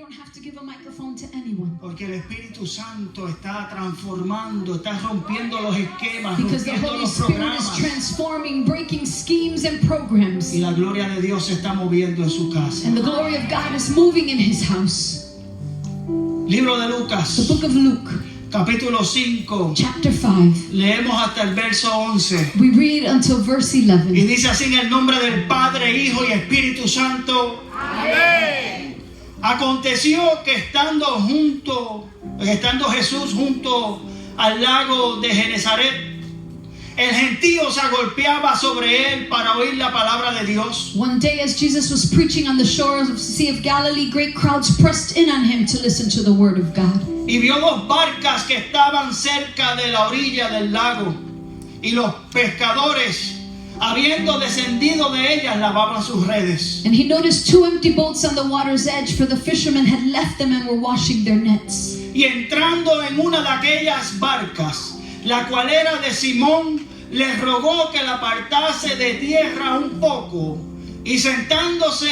don't have to give a microphone to anyone. Porque el Espíritu Santo está transformando, está rompiendo los esquemas, Because the rompiendo Holy los Spirit programas. is transforming, breaking schemes and programs. Y la gloria de Dios se está moviendo en su casa. And the glory of God is moving in His house. Libro de The Lucas, book of Luke, capítulo 5. chapter 5. Leemos hasta el verso 11. We read until verse Y 11. dice así en el nombre del Padre, Hijo y Espíritu Santo. Amén. Aconteció que estando Jesús junto al lago de Genezaret, el gentío se agolpeaba sobre él para oír la palabra de Dios. One day as Jesus was preaching on the shores of the Sea of Galilee, great crowds pressed in on Him to listen to the word of God. Y vio dos barcas que estaban cerca de la orilla del lago. Y los pescadores, habiendo descendido de ellas, lavaban sus redes. And He noticed two empty boats on the water's edge, for the fishermen had left them and were washing their nets. Y entrando en una de aquellas barcas, la cual era de Simón, les rogó que la apartase de tierra un poco, y sentándose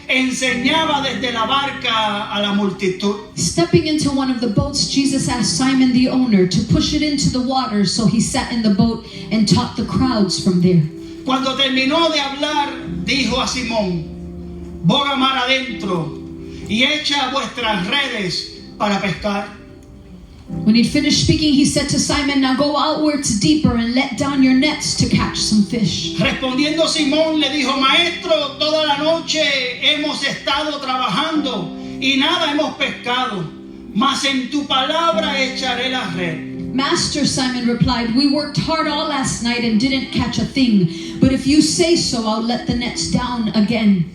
enseñaba desde la barca a la multitud. Stepping into one of the boats, Jesus asked Simon the owner to push it into the water, so he sat in the boat and taught the crowds from there. Cuando terminó de hablar, dijo a Simón: boga mar adentro y echa vuestras redes para pescar. When he'd finished speaking, he said to Simon, now go outwards deeper and let down your nets to catch some fish. Respondiendo Simón le dijo: Maestro, toda la noche hemos estado trabajando y nada hemos pescado, mas en tu palabra echaré la red. Master, Simon replied, we worked hard all last night and didn't catch a thing, but if you say so, I'll let the nets down again.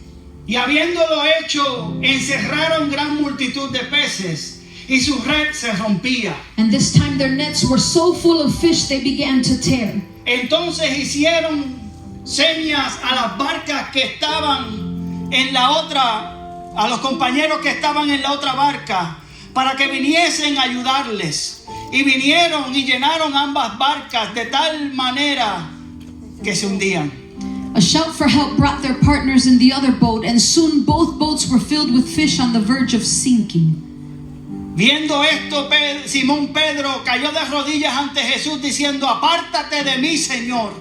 Y habiéndolo hecho, encerraron gran multitud de peces, y su red se rompía. And this time their nets were so full of fish they began to tear. Entonces hicieron señas a las barcas que estaban en la otra, a los compañeros que estaban en la otra barca, para que viniesen a ayudarles. Y vinieron y llenaron ambas barcas de tal manera que se hundían. A shout for help brought their partners in the other boat, and soon both boats were filled with fish on the verge of sinking. Viendo esto, Simón Pedro cayó de rodillas ante Jesús diciendo: apártate de mí, Señor,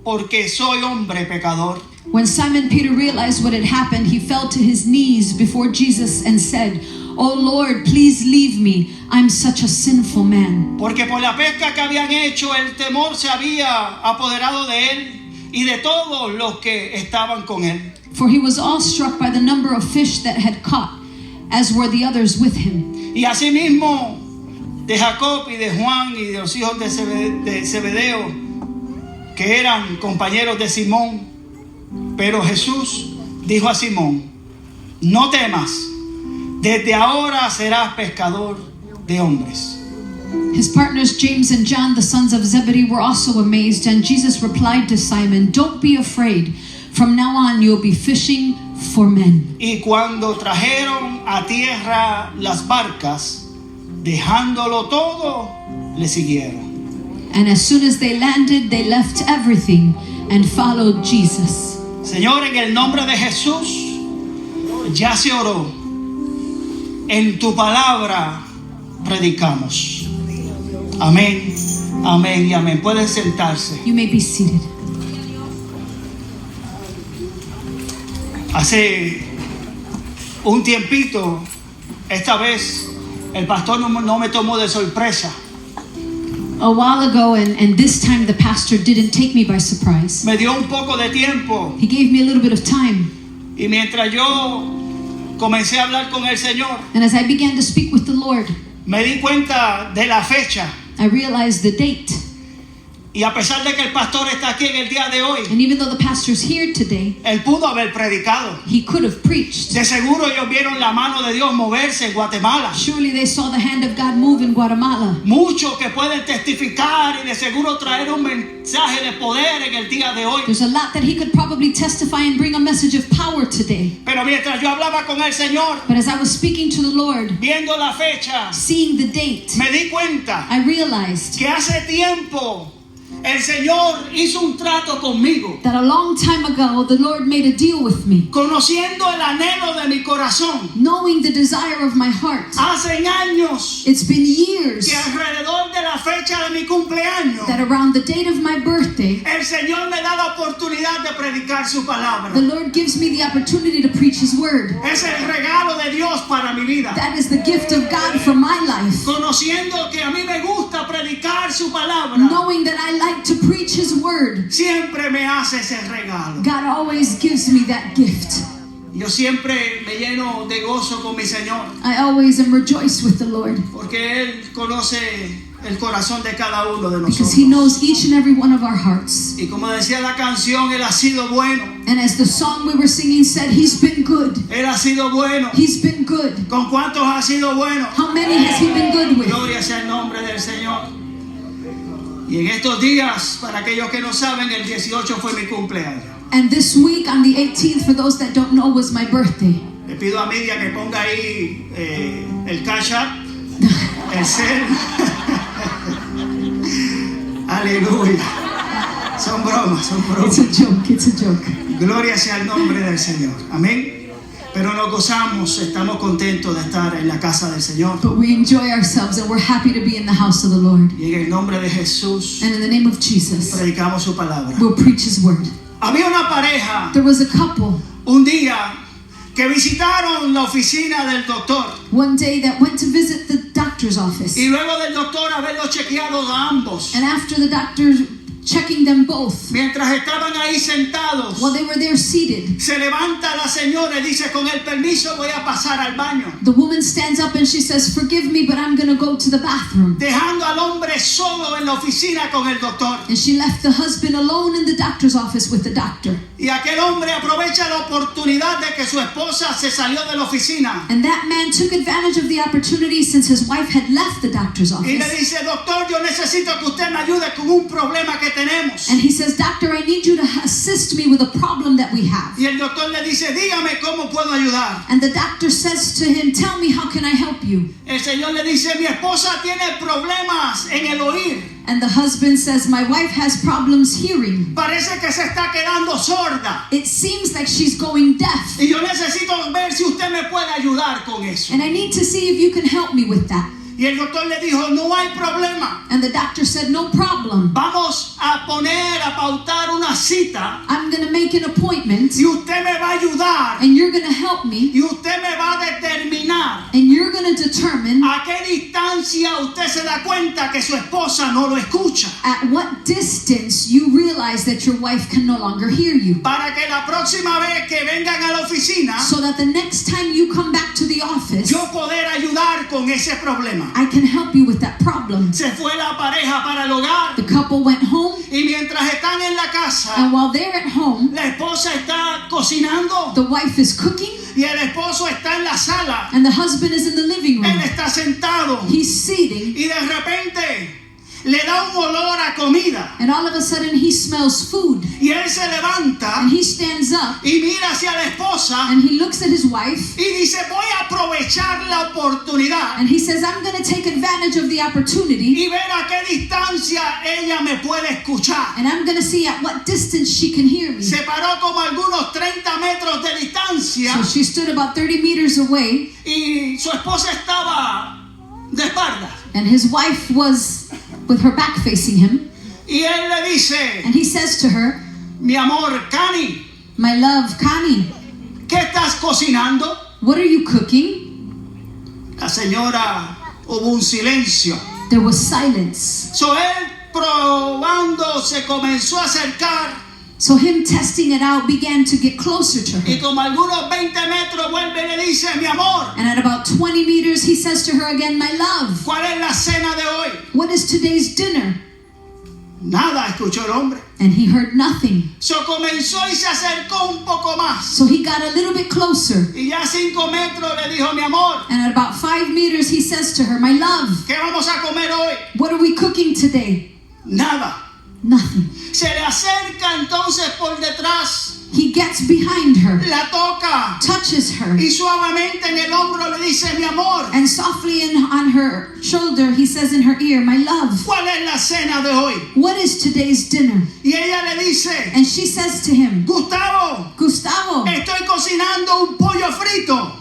porque soy hombre pecador. When Simon Peter realized what had happened, he fell to his knees before Jesus and said, "Oh Lord, please leave me. I'm such a sinful man." Porque por la pesca que habían hecho, el temor se había apoderado de él y de todos los que estaban con él. For he was awestruck by the number of fish that had caught, as were the others with him. Y asimismo de Jacob y de Juan y de los hijos de Zebedeo, que eran compañeros de Simón. Pero Jesús dijo a Simón: no temas, desde ahora serás pescador de hombres. His partners James and John, the sons of Zebedee, were also amazed, and Jesus replied to Simon, "Don't be afraid. From now on you'll be fishing for men." Y cuando trajeron a tierra las barcas, dejándolo todo, le siguieron. And as soon as they landed, they left everything and followed Jesus. Señor, en el nombre de Jesús, ya se oró. En tu palabra predicamos. Amén, amén y amén. Pueden sentarse. You may be seated. Hace un tiempito, esta vez, el pastor no me tomó de sorpresa. A while ago, and this time the pastor didn't take me by surprise. Me dio un poco de tiempo He gave me a little bit of time. y mientras yo comencé a hablar con el Señor, And as I began to speak with the Lord, me di cuenta de la fecha. I realized the date. Y a pesar de que el pastor está aquí en el día de hoy, And even though the pastor's here today, él pudo haber predicado. he could have preached. De seguro ellos vieron la mano de Dios moverse en Guatemala. Surely they saw the hand of God move in Guatemala. Muchos que pueden testificar y de seguro traer un mensaje de poder en el día de hoy. There's a lot that he could probably testify and bring a message of power today. Pero mientras yo hablaba con el Señor, But as I was speaking to the Lord, viendo la fecha, seeing the date, me di cuenta I realized que hace tiempo el Señor hizo un trato conmigo, that a long time ago the Lord made a deal with me, conociendo el anhelo de mi corazón. knowing the desire of my heart. Hace años It's been years que alrededor de la fecha de mi cumpleaños, that around the date of my birthday, el Señor me da la oportunidad de predicar su palabra. the Lord gives me the opportunity to preach His word. Es el regalo de Dios para mi vida. That is the gift of God for my life. Conociendo que a mí me gusta predicar su palabra, Knowing that I like to preach His word, siempre me hace ese regalo. God always gives me that gift. Yo siempre me lleno de gozo con mi Señor, I always am rejoiced with the Lord porque Él conoce el corazón de cada uno de because nosotros. He knows each and every one of our hearts. Y como decía la canción, Él ha sido bueno. And as the song we were singing said, He's been good. Él ha sido bueno. He's been good. ¿Con cuántos ha sido bueno? How many has He been good with? Gloria sea el nombre del Señor. Y en estos días, para aquellos que no saben, el 18 fue mi cumpleaños. And this week on the 18th, for those that don't know, was my birthday. Le pido a Media que ponga ahí el Cash App, el cel. Aleluya. Son bromas, son It's a bromas. joke, it's a joke. Gloria sea el nombre del Señor. Amén. Pero nos gozamos, estamos contentos de estar en la casa del Señor. But we enjoy ourselves and we're happy to be in the house of the Lord. Y en el nombre de Jesús And in the name of Jesus, predicamos su palabra. we'll preach His word. Había una pareja There was a couple un día que visitaron la oficina del doctor. one day that went to visit the doctor's office. Y luego del doctor haberlos chequeado a ambos, And after the doctor checking them both, mientras estaban ahí sentados, while they were there seated, se levanta la señora y dice, con el permiso voy a pasar al baño, the woman stands up and she says, "Forgive me, but I'm going to go to the bathroom." dejando al hombre solo en la oficina con el doctor. And she left the husband alone in the doctor's office with the doctor. Y aquel hombre aprovecha la oportunidad de que su esposa se salió de la oficina And that man took advantage of the opportunity since his wife had left the doctor's y le office. dice, doctor, yo necesito que usted me ayude con un problema que tenemos. And he says, "Doctor, I need you to assist me with a problem that we have." Y el doctor le dice, dígame cómo puedo ayudar. And the doctor says to him, "Tell me, how can I help you?" El Señor le dice, mi esposa tiene problemas en el oír. And the husband says, "My wife has problems hearing. Parece que se está quedando sorda. It seems like she's going deaf. Y yo necesito ver si usted me puede ayudar con eso. And I need to see if you can help me with that." Y el doctor le dijo, no hay problema. And the doctor said, "No problem. Vamos a pautar una cita I'm going to make an appointment y usted me va a ayudar and you're going to help me y usted me va a determinar and you're going to determine a qué distancia usted se da cuenta que su esposa no lo escucha. at what distance you realize that your wife can no longer hear you. Para que la próxima vez que vengan a la oficina, So that the next time you come back to the office, yo poder ayudar con ese problema. I can help you with that problem." Se fue la pareja para el hogar The couple went home, y mientras están en la casa, and while they're at home, la esposa está cocinando the wife is cooking y el esposo está en la sala. and the husband is in the living room. Él está sentado He's seating, y de repente le da un olor a comida and all of a sudden he smells food, y él se levanta and he stands up y mira hacia la esposa and he looks at his wife y dice, voy a aprovechar la oportunidad and he says, "I'm going to take advantage of the opportunity y ver a qué distancia ella me puede escuchar. and I'm going to see at what distance she can hear me." Se paró como algunos 30 metros de distancia So she stood about 30 meters away, y su esposa estaba de espaldas. and his wife was with her back facing him, Y él le dice, and he says to her, mi amor, Cani, "My love, Connie, ¿qué estás cocinando? what are you cooking?" La señora, hubo un silencio. There was silence. So él probando se comenzó a acercar So him testing it out began to get closer to y her. como algunos 20 metros vuelve y le dice, mi amor, And at about 20 meters, he says to her again, "My love, ¿cuál es la cena de hoy? what is today's dinner?" Nada, escuchó el hombre. And he heard nothing. So comenzó y se acercó un poco más. So he got a little bit closer. Y ya 5 metros le dijo, mi amor, And at about 5 meters, he says to her, "My love, ¿qué vamos a comer hoy? what are we cooking today?" Nada. Nothing. Se le acerca entonces por detrás, He gets behind her, la toca touches her, y suavemente en el hombro le dice, mi amor, and softly on her shoulder, he says in her ear, my love, ¿cuál es la cena de hoy? what is today's dinner? Y ella le dice, And she says to him, Gustavo, Gustavo, estoy cocinando un pollo frito.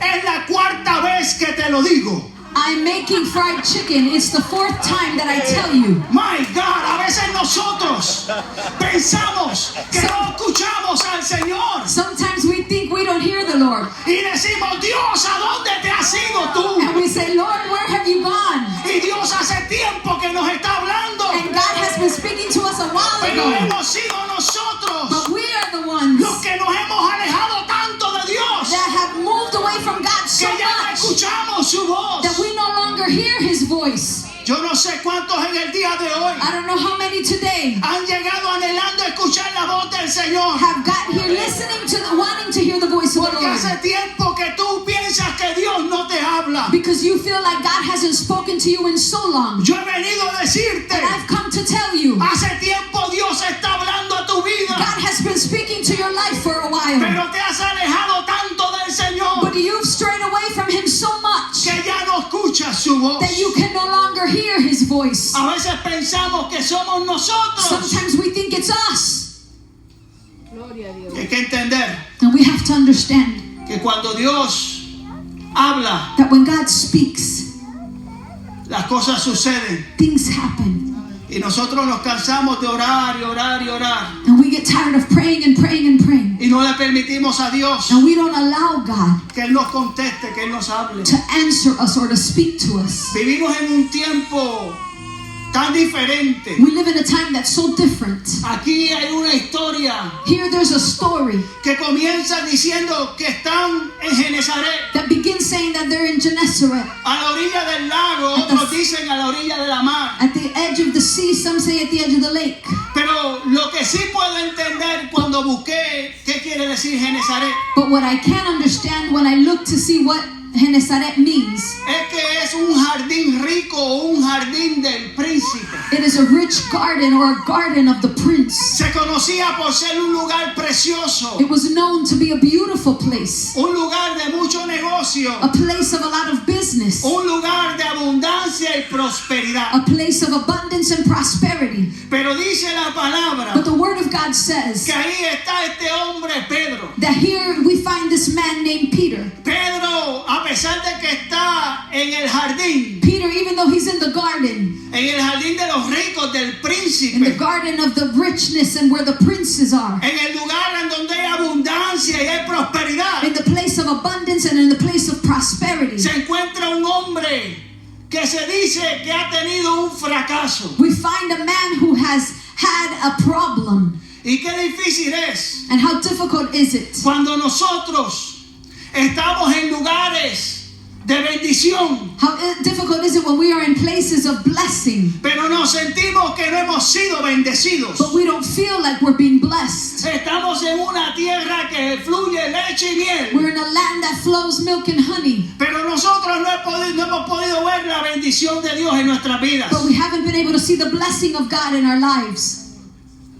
Es la cuarta vez que te lo digo. I'm making fried chicken. It's the 4th time that I tell you. My God, a veces nosotros pensamos que no escuchamos al Señor Sometimes we think we don't hear the Lord. y decimos, Dios, ¿a dónde te has ido tú? And we say, Lord, where have you gone? Y Dios hace tiempo que nos está hablando, And God has been speaking to us a while pero ago. hemos sido nosotros But we are the ones los que nos hemos alejado tanto de Dios that have moved away from God so que ya no much escuchamos su voz. that we no longer hear His voice. Yo no sé cuántos en el día de hoy I don't know how many today han llegado anhelando escuchar la voz del Señor, have got here listening to wanting to hear the voice of the porque hace Lord. tiempo que tú piensas que Dios no te habla. Because you feel like God hasn't spoken to you in so long. Yo he venido a decirte, And I've come to tell you, hace tiempo Dios está hablando a tu vida, God has been speaking to your life for a while. pero te has alejado tanto del Señor But you've strayed away from Him so much que ya no escuchas su voz. that you can no longer hear His voice. A veces pensamos que somos nosotros. Sometimes we think it's us. Hay que entender And we have to understand que cuando Dios habla, that when God speaks, las cosas suceden. things happen. Y nosotros nos cansamos de orar y orar y orar. And we get tired of praying and praying and praying. Y no le permitimos a Dios And we don't allow God que Él nos conteste, que Él nos hable. to answer us or to speak to us. Vivimos en un tiempo tan diferente. We live in a time that's so different. Aquí hay una historia Here there's a story que comienza diciendo que están en Genesaret, that begins saying that they're in Gennesaret, a la orilla del lago, otros dicen a la orilla de la mar. at the edge of the sea, some say at the edge of the lake. Pero lo que sí puedo entender cuando busqué qué quiere decir Genesaret But what I can understand when I look to see what Genesaret means, es que es un jardín rico o un jardín del príncipe. it is a rich garden or a garden of the prince. Se conocía por ser un lugar precioso, It was known to be a beautiful place, un lugar de mucho negocio, a place of a lot of business, un lugar de abundancia y prosperidad. a place of abundance and prosperity. Pero dice la palabra But the word of God says que ahí está este hombre Pedro. that here we find this man named Peter. Pedro, a pesar de que está en el jardín, Peter, even though he's in the garden, en el jardín de los ricos, del in the príncipe, garden of the richness and where the princes are, en el lugar en donde hay abundancia y hay prosperidad, in the place of abundance and in the place of prosperity, se encuentra un hombre que se dice que ha tenido un fracaso. we find a man who has had a problem. Y qué difícil es And how difficult is it cuando nosotros estamos en lugares de bendición, how difficult is it when we are in places of blessing, pero nos sentimos que no hemos sido bendecidos. but we don't feel like we're being blessed. Estamos en una tierra que fluye leche y miel, We're in a land that flows milk and honey, pero nosotros no hemos podido ver la bendición de Dios en nuestras vidas. but we haven't been able to see the blessing of God in our lives.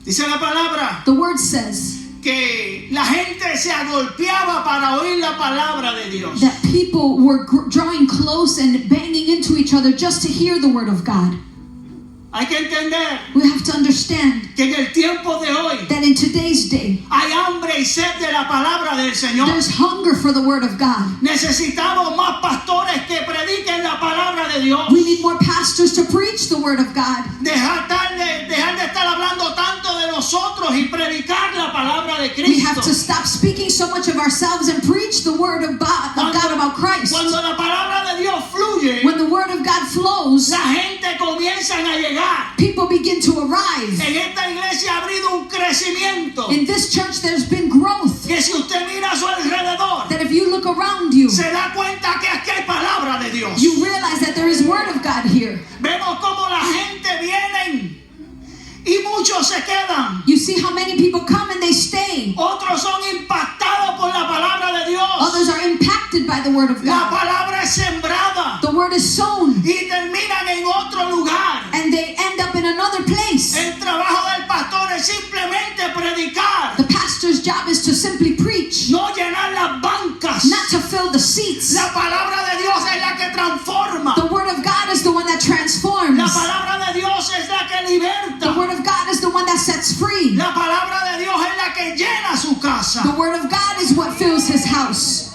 Dice la palabra The word says que la gente se agolpeaba para oír la palabra de Dios. that people were drawing close and banging into each other just to hear the word of God. Hay que entender We have to understand que en el tiempo de hoy that in today's day, hay hambre y sed de la palabra del Señor. there's hunger for the word of God. Necesitamos más pastores que prediquen la palabra de Dios. We need more pastors to preach the word of God. Dejar de estar hablando tanto de nosotros y predicar la palabra de We have to Cristo. stop speaking so much of ourselves and preach the word of God about Christ. Cuando la palabra de Dios fluye, When the word of God flows, la gente comienza a llegar. people begin to arrive. En esta iglesia ha habido un crecimiento In this church, there's been growth. que si usted mira a su alrededor, That if you look around you, se da cuenta que aquí hay palabra de Dios. you realize that there is word of God here. Vemos cómo la gente viene y muchos se quedan. You see how many people come and they stay. Otros son impactados por la palabra de Dios. Others are impacted by the word of La God. palabra es sembrada The word is sown y terminan en otro lugar. and they end up in another place. place. El trabajo del pastor es simplemente predicar, The pastor's job is to simply preach, no llenar las bancas. not to fill the seats. La palabra de Dios es la que transforma. The word of God is the one that transforms. La palabra de Dios es la que The liberta. word of God is the one that sets free. La palabra de Dios es la que llena su casa. The word of God is what fills his house.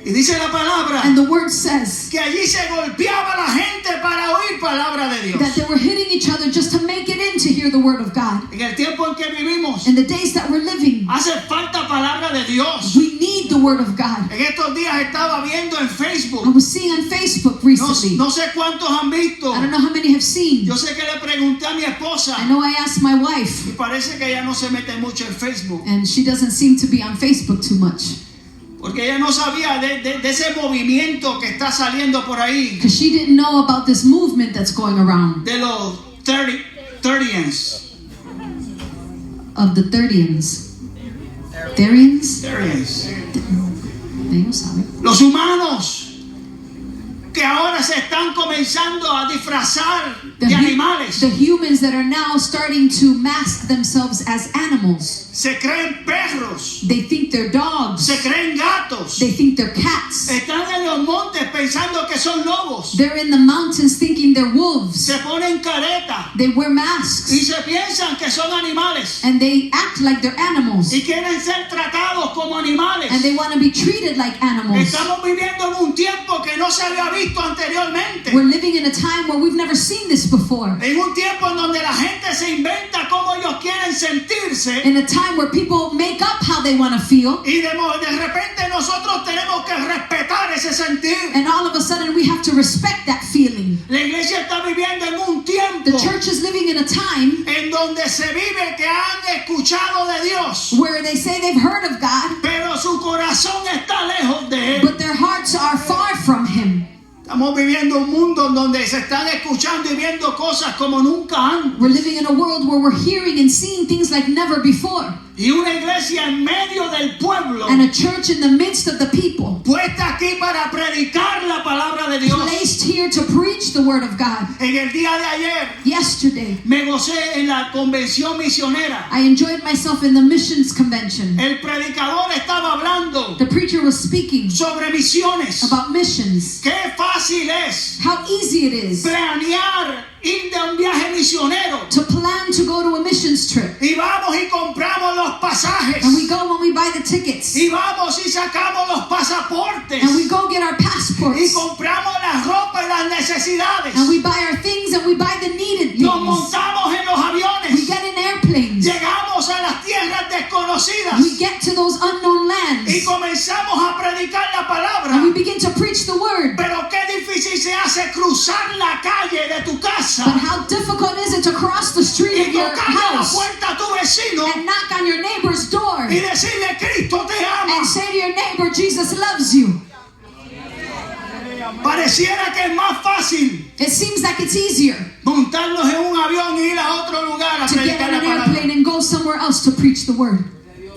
Y dice la palabra And the word says que allí se golpeaba la gente para oír palabra de Dios. that they were hitting each other just to make it in to hear the word of God. En el tiempo en que vivimos, In the days that we're living, hace falta palabra de Dios. we need the word of God. En estos días estaba viendo en I Facebook, was seeing on Facebook no, recently. no sé cuántos han visto. I don't know how many have seen. Yo sé que le pregunté a mi esposa I know I asked my wife, y parece que ella no se mete mucho en Facebook, and she doesn't seem to be on Facebook too much, porque ella no sabía de ese movimiento que está saliendo por ahí, because she didn't know about this movement that's going around de los 30ans. of the Therians. Therians? Ellos saben. Los humanos que ahora se están comenzando a disfrazar de animales, The humans that are now starting to mask themselves as animals. se creen perros, They think they're dogs. se creen gatos, They think they're cats. están en los montes pensando que son lobos, They're in the mountains thinking they're wolves. se ponen careta They wear masks. y se piensan que son animales And they act like they're animals. y quieren ser tratados como animales. And they want to be treated like animals. Estamos viviendo en un tiempo que no se había visto anteriormente. We're living in a time where we've never seen this before. En un tiempo en donde la gente se inventa cómo ellos quieren sentirse In a time where people make up how they want to feel. y de repente nosotros tenemos que respetar ese sentir. And all of a sudden we have to respect that feeling. La iglesia está viviendo en un The tiempo church is living in a time en donde se vive que han escuchado de Dios, where they say they've heard of God, pero su corazón está lejos de Él. but their hearts are far from Him. Estamos viviendo un mundo en donde se están escuchando y viendo cosas como nunca antes. We're living in a world where we're hearing and seeing things like never before. Y una iglesia en medio del pueblo, And a church in the midst of the people, puesta aquí para predicar la palabra de Dios. placed here to preach the word of God. En el día de ayer Yesterday, me gocé en la convención misionera. I enjoyed myself in the missions convention. El predicador estaba hablando The preacher was speaking sobre misiones. about missions. Qué fácil es How easy it is planear ir de un viaje misionero. to plan to go to a missions trip. Y vamos y compramos los pasajes. And we go when we buy the tickets. Y vamos y sacamos los pasaportes. And we go get our Y passports. compramos la ropa y las necesidades. And we buy our things and we buy the needed Nos things. montamos en los We aviones. get in airplanes. Llegamos a las tierras desconocidas. We get to those unknown Y lands. comenzamos a predicar la palabra. And we begin to preach the word. Pero qué difícil se hace cruzar la calle de tu casa But how difficult is it to cross the street y of your tocarle la house puerta a tu vecino and knock on your neighbor's door y decirle Cristo te ama. and say to your neighbor, Jesus loves you? Pareciera que es más fácil It seems like it's easier montarnos en un avión y ir a otro lugar a to get predicar on la an palabra. airplane and go somewhere else to preach the word.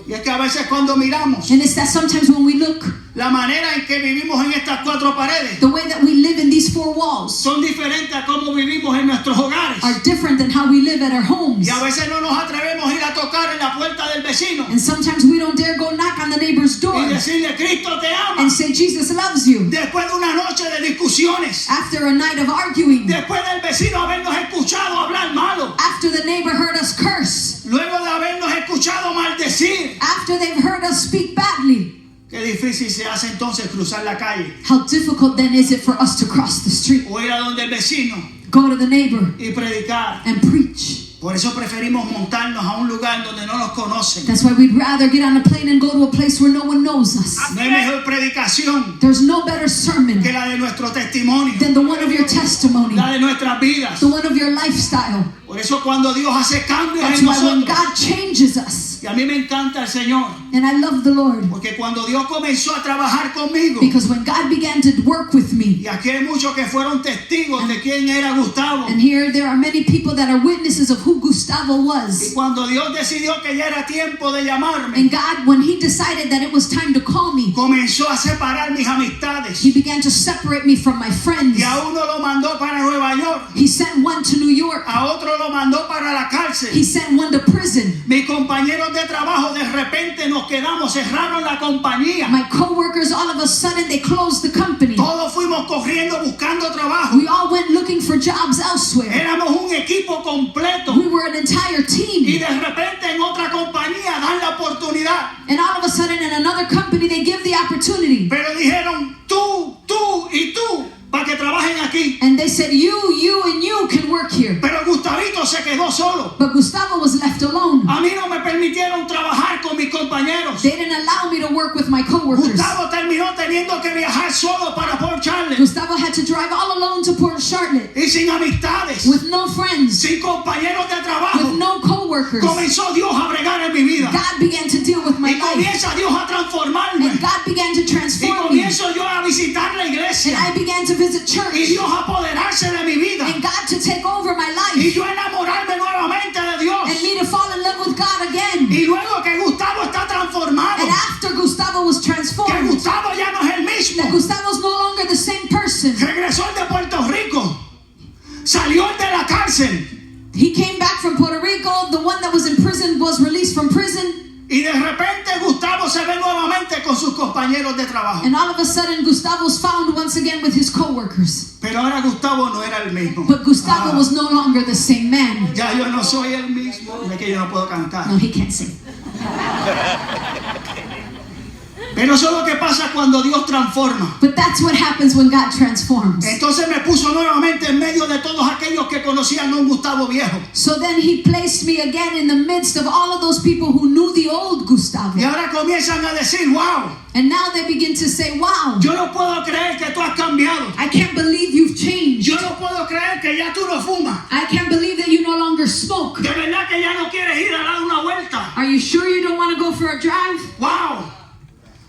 Y es que a veces cuando miramos And it's that sometimes when we look, la manera en que vivimos en estas cuatro paredes the way that we live in these four walls son diferentes a cómo vivimos en nuestros hogares. are different than how we live at our homes. Y a veces no nos atrevemos a ir a tocar en la puerta del vecino And sometimes we don't dare go knock on the neighbor's door y decirle Cristo te ama. and say, Jesus loves you. Después de una noche de discusiones, After a night of arguing, después del vecino habernos escuchado hablar malo, after the neighbor heard us curse, luego de habernos escuchado maldecir, after they've heard us speak badly, qué difícil se hace entonces cruzar la calle how difficult then is it for us to cross the street, o ir a donde el vecino go to the neighbor y predicar. and preach. Por eso preferimos montarnos a un lugar donde no nos conocen. That's why we'd rather get on a plane and go to a place where no one knows us. No hay mejor predicación There's no better sermon que la de nuestro testimonio, than the one of your testimony, la de nuestras vidas. the one of your lifestyle. Por eso cuando Dios hace cambios That's en why when nosotros, God changes us, Y a mí me encanta el Señor. And I love the Lord. Porque cuando Dios comenzó a trabajar conmigo, Because when God began to work with me, y aquí hay muchos que fueron testigos de quién era Gustavo. and here there are many people that are witnesses of who Gustavo Y was. cuando Dios decidió que ya era tiempo de llamarme, And God, when He decided that it was time to call me, comenzó a separar mis amistades. He began to separate me from my friends. Y a uno lo mandó para Nueva York, He sent one to New York. a otro lo mandó para la cárcel. He sent one to prison. Mis compañeros de trabajo de repente nos quedamos, cerraron la compañía. My co-workers, all of a sudden, they closed the company. Todos fuimos corriendo buscando trabajo. We all went looking for jobs elsewhere. Éramos un equipo completo. We were an entire Y team. de repente en otra compañía dan la oportunidad. And all of a sudden, in another company, they give the opportunity. Pero dijeron tú y tú para que trabajen aquí. And they said, you, and you can work here. Pero Gustavito se quedó solo. But Gustavo was left alone. A mí no me permitieron trabajar con mis compañeros. They didn't allow me to work with my co-workers. Gustavo terminó teniendo que viajar solo para Port Charlotte. Gustavo had to drive all alone to Port Charlotte Y sin amistades, with no friends, sin compañeros de with trabajo. no co-workers. Comenzó Dios a bregar en mi vida. God began to deal with my Y life. comienza Dios a transformarme. And God began to Y transform me. comienzo yo a visitar la And iglesia. I began to visit Y church. Dios a apoderarse de mi vida. And God to take over my Y life. yo enamorarme nuevamente de Dios. And me to fall in love with God again. Y luego que Gustavo está transformado, And after Gustavo was que transformed, Gustavo ya no es el mismo. that Gustavo's no longer the same person. Regresó el de Puerto Rico. Salió el de la cárcel. He came back from Puerto Rico. The one that was in prison was released from prison. Y de repente Gustavo se ve nuevamente con sus compañeros de trabajo. And all of a sudden, Gustavo's found once again with his co-workers. Pero ahora Gustavo no era el mismo. But Gustavo was no longer the same man. Ya yo no soy el mismo. Es que yo no puedo cantar. No, he can't sing. Pero eso es lo que pasa cuando Dios transforma. But that's what happens when God transforms. Entonces me puso nuevamente en medio de todos aquellos que conocían a un Gustavo viejo. So then he placed me again in the midst of all of those people who knew the old Gustavo. Y ahora comienzan a decir, wow, And now they begin to say, wow, yo no puedo creer que tú has cambiado. I can't believe you've changed. Yo no puedo creer que ya tú no fumas. I can't believe that you no longer smoke. De verdad que ya no quieres ir a dar una vuelta. Are you sure you don't want to go for a drive? Wow.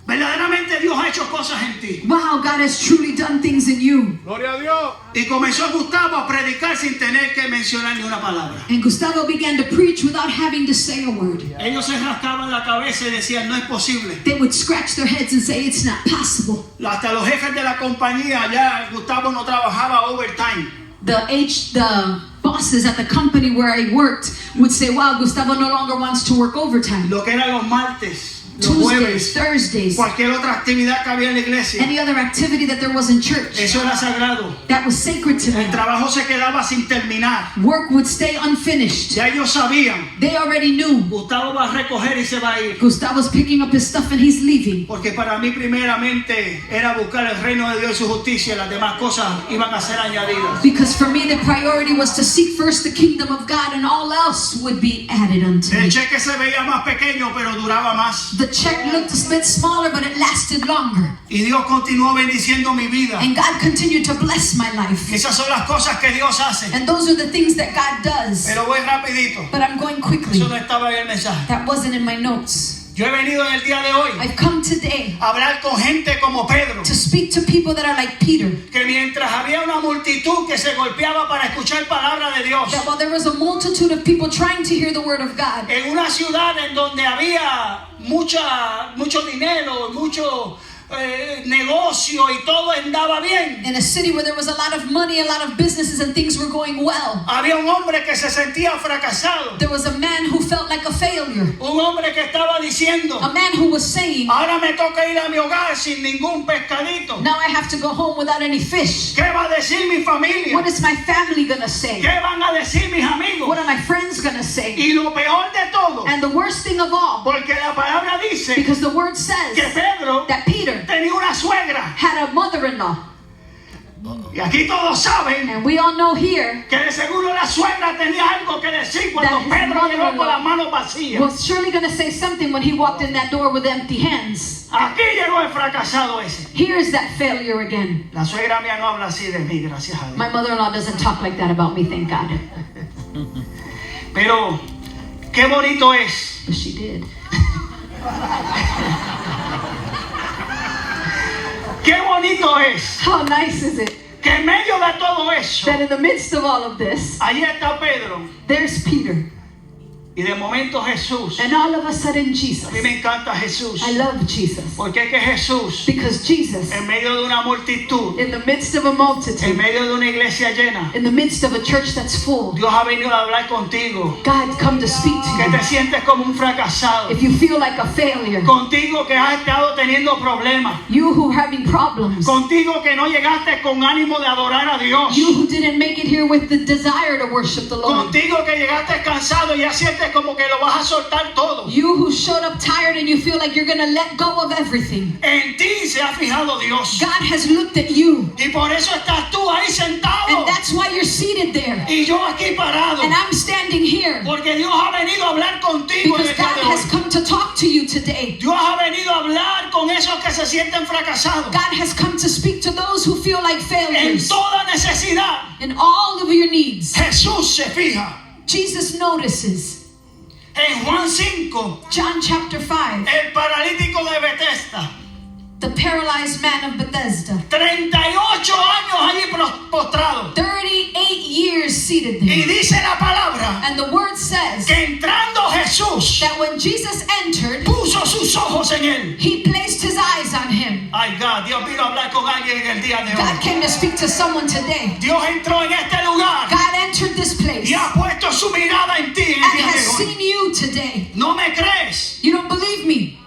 Verdaderamente Dios ha hecho cosas en ti. Wow, God has truly done things in you. Gloria a Dios. Y comenzó Gustavo a predicar sin tener que mencionar ni una palabra. And Gustavo began to preach without having to say a word. Ellos se rascaban la cabeza y decían, no es posible. They would scratch their heads and say, it's not possible. Hasta los jefes de la compañía, ya Gustavo no trabajaba overtime. The bosses at the company where I worked would say, wow, Gustavo no longer wants to work overtime. Lo que eran los martes, los Tuesdays, jueves, Thursdays, cualquier otra actividad que había en la iglesia. any other activity that there was in church, Eso era sagrado. that was sacred to me. El trabajo se quedaba sin terminar. Work would stay unfinished. Ya ellos sabían, They already knew Gustavo va a recoger y se va a ir. Gustavo's picking up his stuff and he's leaving. Porque para mí primeramente era buscar el reino de Dios y su justicia, y las demás cosas iban a ser añadidas. Because for me, the priority was to seek first the kingdom of God and all else would be added unto me. El cheque se veía más pequeño, pero duraba más. The check looked a bit smaller, but it lasted longer. Y Dios continuó bendiciendo mi vida. And God continued to bless my life. Esas son las cosas que Dios hace. And those are the things that God does. Pero voy rapidito. But I'm going quickly. Eso no estaba en el mensaje. That wasn't in my notes. Yo he venido en el día de hoy I've come today a hablar con gente como Pedro, to speak to people that are like Peter. que mientras había una multitud que se golpeaba para escuchar palabra de Dios, That while there was a multitude of people trying to hear the word of God, en una ciudad en donde había mucho dinero, mucho negocio y todo andaba bien, in a city where there was a lot of money, a lot of businesses, and things were going well, había un hombre que se sentía fracasado, there was a man who felt like a failure. un hombre que estaba diciendo, A man who was saying, ahora me toca ir a mi hogar sin ningún pescadito. now I have to go home without any fish. ¿Qué va a decir mi familia? What is my family gonna say? ¿Qué van a decir mis amigos? What are my friends gonna say? Y lo peor de todo, And the worst thing of all, porque la palabra dice because the word que says Pedro that Peter tenía una suegra. had a mother-in-law. Y aquí todos saben And we all know here que de seguro la suegra tenía algo que decir cuando That his Pedro llegó con las mother-in-law manos vacías. was surely going to say something when he walked in that door with empty hands. Aquí llegó el fracasado ese. Here's that failure again. La suegra mía no habla así de mí, gracias a Dios. My mother-in-law doesn't talk like that about me, thank God. Pero Qué bonito es But she did. Qué bonito es How nice is it que en medio de todo eso, that in the midst of all of this, ahí está Pedro. there's Peter. Y de momento Jesús, And all of a sudden Jesus. a mí me encanta Jesús, I love Jesus. porque es que Jesús, Because Jesus, en medio de una multitud, in the midst of a en multitude, medio de una iglesia llena, in the midst of a church that's full, Dios ha venido a hablar contigo, God come to speak to que you. te sientes como un fracasado, If you feel like a failure, contigo que has estado teniendo problemas, you who are having problems, contigo que no llegaste con ánimo de adorar a Dios, you who didn't make it here with the desire to worship the Lord, contigo que llegaste cansado y ya sientes como que lo vas a soltar todo. you who showed up tired and you feel like you're going to let go of everything. En ti se ha fijado Dios. God has looked at you, Y por eso estás tú ahí sentado. and that's why you're seated there. Y yo aquí parado. And I'm standing here Porque Dios ha venido a hablar contigo en because el día God de hoy. has come to talk to you today. Dios ha venido a hablar con esos que se sienten fracasados. God has come to speak to those who feel like En failures. toda necesidad, In all of your needs, Jesús se fija. Jesus notices. En Juan 5, John chapter 5, el paralítico de Bethesda, the paralyzed man of Bethesda, 38 años allí postrado. 38 years seated Y there. dice la palabra And the word says que entrando Jesús that when Jesus entered, puso sus ojos en él. he placed his eyes on him. Ay, God, Dios vino a hablar con alguien en el día de God hoy. came to speak to someone today. Dios entró en este lugar God entered this place y ha puesto su mirada en ti en el and día has de hoy. seen you today. ¿No me crees? You don't believe me?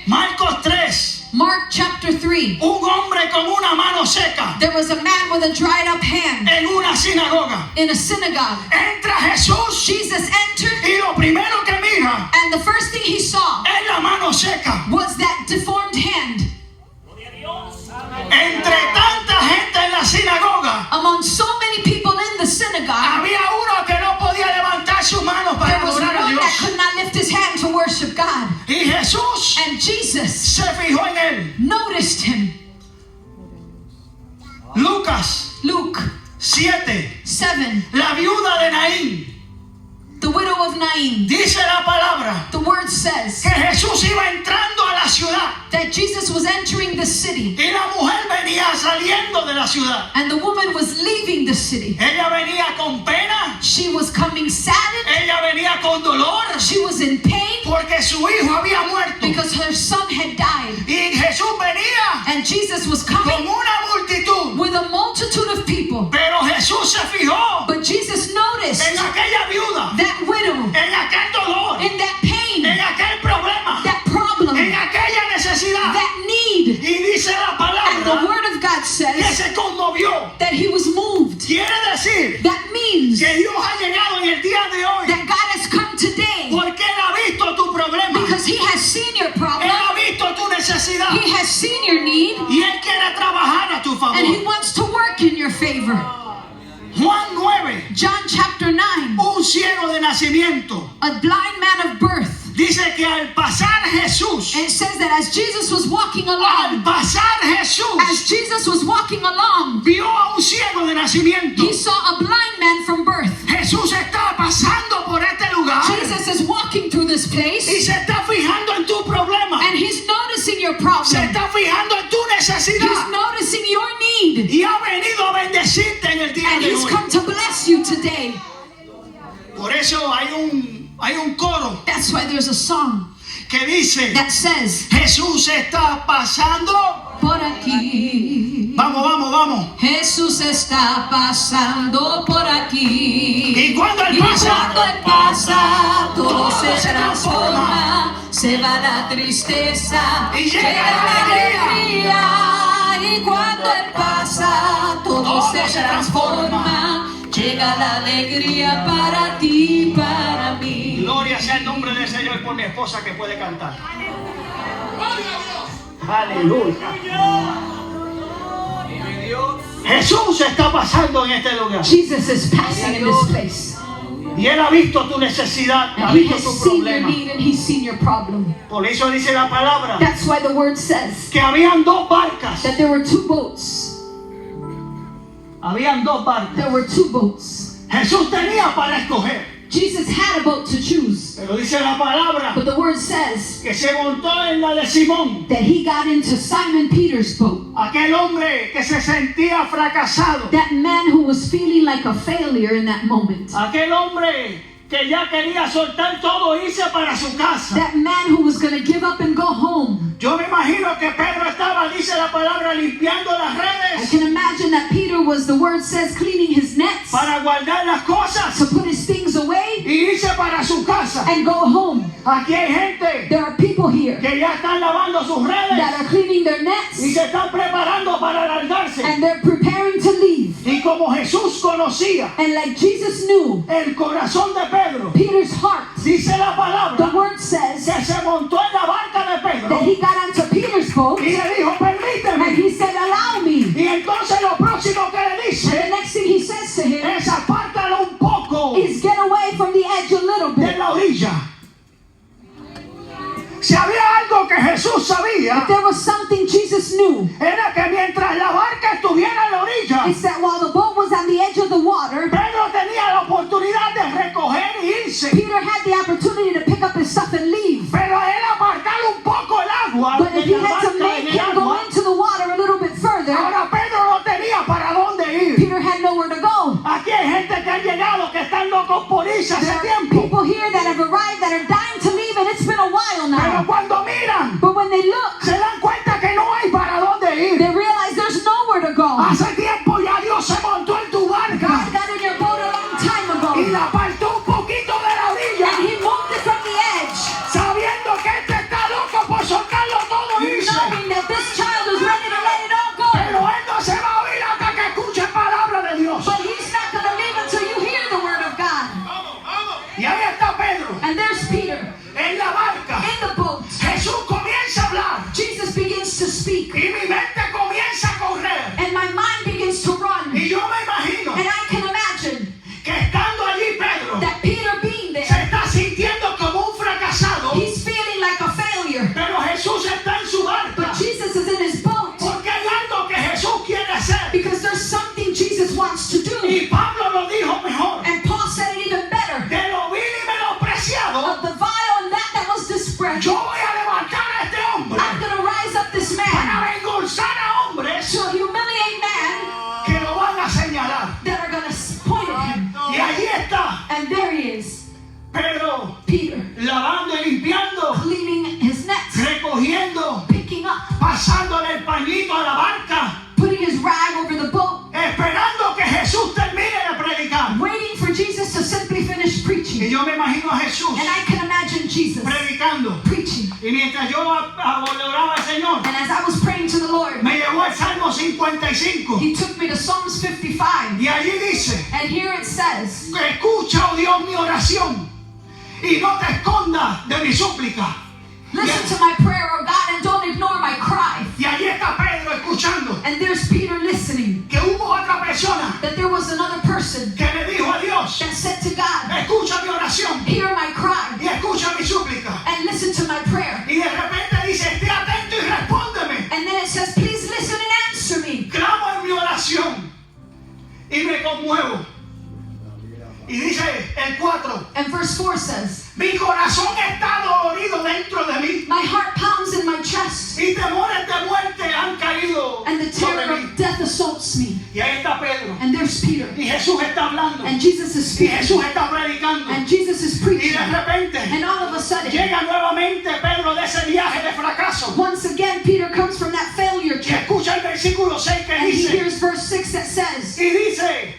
Marcos 3. Mark chapter 3. Un hombre con una mano seca There was a man with a dried up hand en una sinagoga. in a synagogue. Entra Jesús Jesus entered, y lo primero que mira and the first thing he saw es la mano seca. was that deformed hand. Entre tanta gente en la sinagoga, Among so many people in the synagogue, había uno que no podía levantar sus manos para there was adorar a one that Dios. could not lift his hand to worship God. Y Jesús And Jesus se fijó en él. noticed him. Lucas Luke 7. 7, La viuda de Naín. the widow of Nain. Dice la palabra The word says que Jesús iba entrando a la ciudad that Jesus was entering the city, y la mujer venía saliendo de la ciudad. and the woman was leaving the city. Ella venía con pena, She was coming saddened. ella venía con dolor She was in pain porque su hijo había muerto. because her son had died. Y Jesús venía And Jesus was con coming una multitud. with a multitude of people. Pero Jesús se fijó But Jesus noticed en aquella viuda, that widow, en aquel dolor, in that pain, en aquel problema, that problem, en aquella necesidad. that need. Y dice la And the palabra word of God que says se conmovió. that he was moved. Quiere decir That means que Dios ha llegado en el día de hoy that God has come today porque Él ha visto tu problema. because he has seen your Él problem, ha visto tu necesidad. he has seen your need, Y Él quiere trabajar a tu favor. and he wants to work in your favor. Juan 9. John chapter 9, Un ciego de nacimiento. a blind man of birth. Dice que al pasar Jesús, And it says that as Jesus was walking al along, pasar Jesús, as Jesus was walking along, vio a un ciego de nacimiento. he saw a blind man from birth. Jesús está pasando por este lugar Jesus is walking through this y place, se está fijando en tu problema. and he's noticing your Se problem. está fijando en tu He's necesidad. noticing your need, Y ha venido a bendecirte en el día and de he's hoy. come to bless you today. Por eso hay un coro That's why there's a song que dice, that says, Jesús está pasando. por aquí. Vamos, vamos, vamos. Jesús está pasando por aquí. Y cuando Él Y cuando Él pasa, todo se transforma. Se va la tristeza Y llega la la alegría. Y cuando Él pasa, todo se transforma. Llega la alegría para ti, para mí. Gloria sea el nombre del Señor por mi esposa que puede cantar. Aleluya. Jesús está pasando en este lugar. Jesus is passing in this place. Y Él ha visto tu necesidad, ha And He visto has tu seen your problema. need and He's seen your problem. Por eso dice la palabra That's why the word says que habían dos barcas. that there were two boats. Habían dos barcas. There were two boats. Jesús tenía para escoger. Jesus had a boat to choose. Pero dice la palabra But the word says que se montó en la de Simón. that he got into Simon Peter's boat. Aquel hombre que se sentía fracasado. That man who was feeling like a failure in that moment. Aquel hombre que ya quería soltar todo e irse para su casa. That man who was going to give up and go home. Yo me imagino que Pedro estaba, dice la palabra, limpiando las I redes can imagine that Peter was, the word says, cleaning his nets para guardar las cosas to put his things away y irse para su casa. and go home. Aquí hay gente There are people here que ya están lavando sus redes that are cleaning their y nets se están preparando para alargarse. and they're preparing to leave. Y como Jesús conocía And like Jesus knew el corazón de Pedro, Peter's heart, dice la palabra the word says que se montó en la barca de that Pedro he got onto Peter's boat y le dijo, and permíteme. he said, allow me. Y entonces lo próximo que le And the dice next thing he says to him es apártalo un poco is get away from the edge a little de bit. la orilla. Si había algo que Jesús sabía, If there was something Jesus knew, era que mientras la barca estuviera en la orilla, it's that while the boat was on the edge of the water, Pedro tenía la oportunidad de recoger y irse. Peter had the opportunity to pick up his stuff and leave. Pero él apartar un poco el agua But if de he la had to barca make en el him go agua, into the water a little bit further, ahora Pedro no tenía para dónde ir. Peter had nowhere to go. Aquí hay gente que han llegado que están locos por irse hace There are tiempo. people here that have arrived that are dying to leave, and it's been a while Pero now. cuando miran, But when they look, se dan cuenta que no hay para dónde ir. they realize there's nowhere to go. Hace tiempo ya Dios se montó en tu God barca got in your boat a long time y ago, la apartó un poquito de la orilla, and He moved it from the edge, sabiendo que este está loco por soltarlo todo y irse. knowing that this child is ready to let it all go. Pero él no se va a oír hasta que escuche palabra de Dios. But He's not going to leave until you hear the word of God. Y ahí está Pedro And there's Peter en la barca. in the boat. Jesús comienza a hablar Jesus begins to speak, y mi mente comienza a correr. and my mind begins to run. Y yo me imagino And I can imagine que estando allí Pedro that Peter being se there, está sintiendo como un fracasado, he's feeling like a failure. pero Jesús está en su barca. But Jesus is in his boat Porque hay algo que Jesús quiere hacer. because there's something Jesus wants to do. Y Pablo lo dijo mejor. And Paul said it even better. De lo vil y menospreciado, Of the vile and that was disparaged, yo voy a levantar a este hombre I'm going to rise up this man para avergonzar a hombres to humiliate men que lo van a señalar. that are going to point at him. Y allí está And there he is, Pedro Peter, lavando y limpiando, cleaning his nets, recogiendo, picking up, pasándole el pañito a la barca, putting his rag over the boat, esperando que Jesús termine de predicar. waiting for Jesus to simply finish Y preaching. yo me imagino a Jesús And I can imagine Jesus predicando. preaching. Y mientras yo oraba al Señor, And as I was praying to the Lord, me llevó al Salmo 55. He took me to Psalms 55. Y allí dice, And here it says, escucha, oh Dios, mi oración y no te escondas de mi súplica. listen to my prayer, O God, and don't ignore my cry. Y allí está Pedro escuchando And there's Peter listening, que hubo otra persona that there was another person que le dijo a Dios, that said to God, escucha mi oración hear my cry y escucha mi súplica. and listen to my prayer. Y de repente dice, esté atento y respóndeme. And then it says, please listen and answer me. Clamo en mi oración y me conmuevo. Y dice el 4, And verse 4 says, mi corazón está dolorido dentro de mí my heart pounds in my chest, y temores de muerte han caído and the sobre terror mí. of death assaults me. Y ahí está Pedro. And there's Peter. Y Jesús está hablando. And Jesus is Y speaking. Jesús está predicando. And Jesus is Y preaching. de repente And all of a sudden, llega nuevamente Pedro de ese viaje de fracaso. once again, Peter comes from that failure Y trip. escucha el versículo 6 que And he dice, hears verse 6 that says, y dice,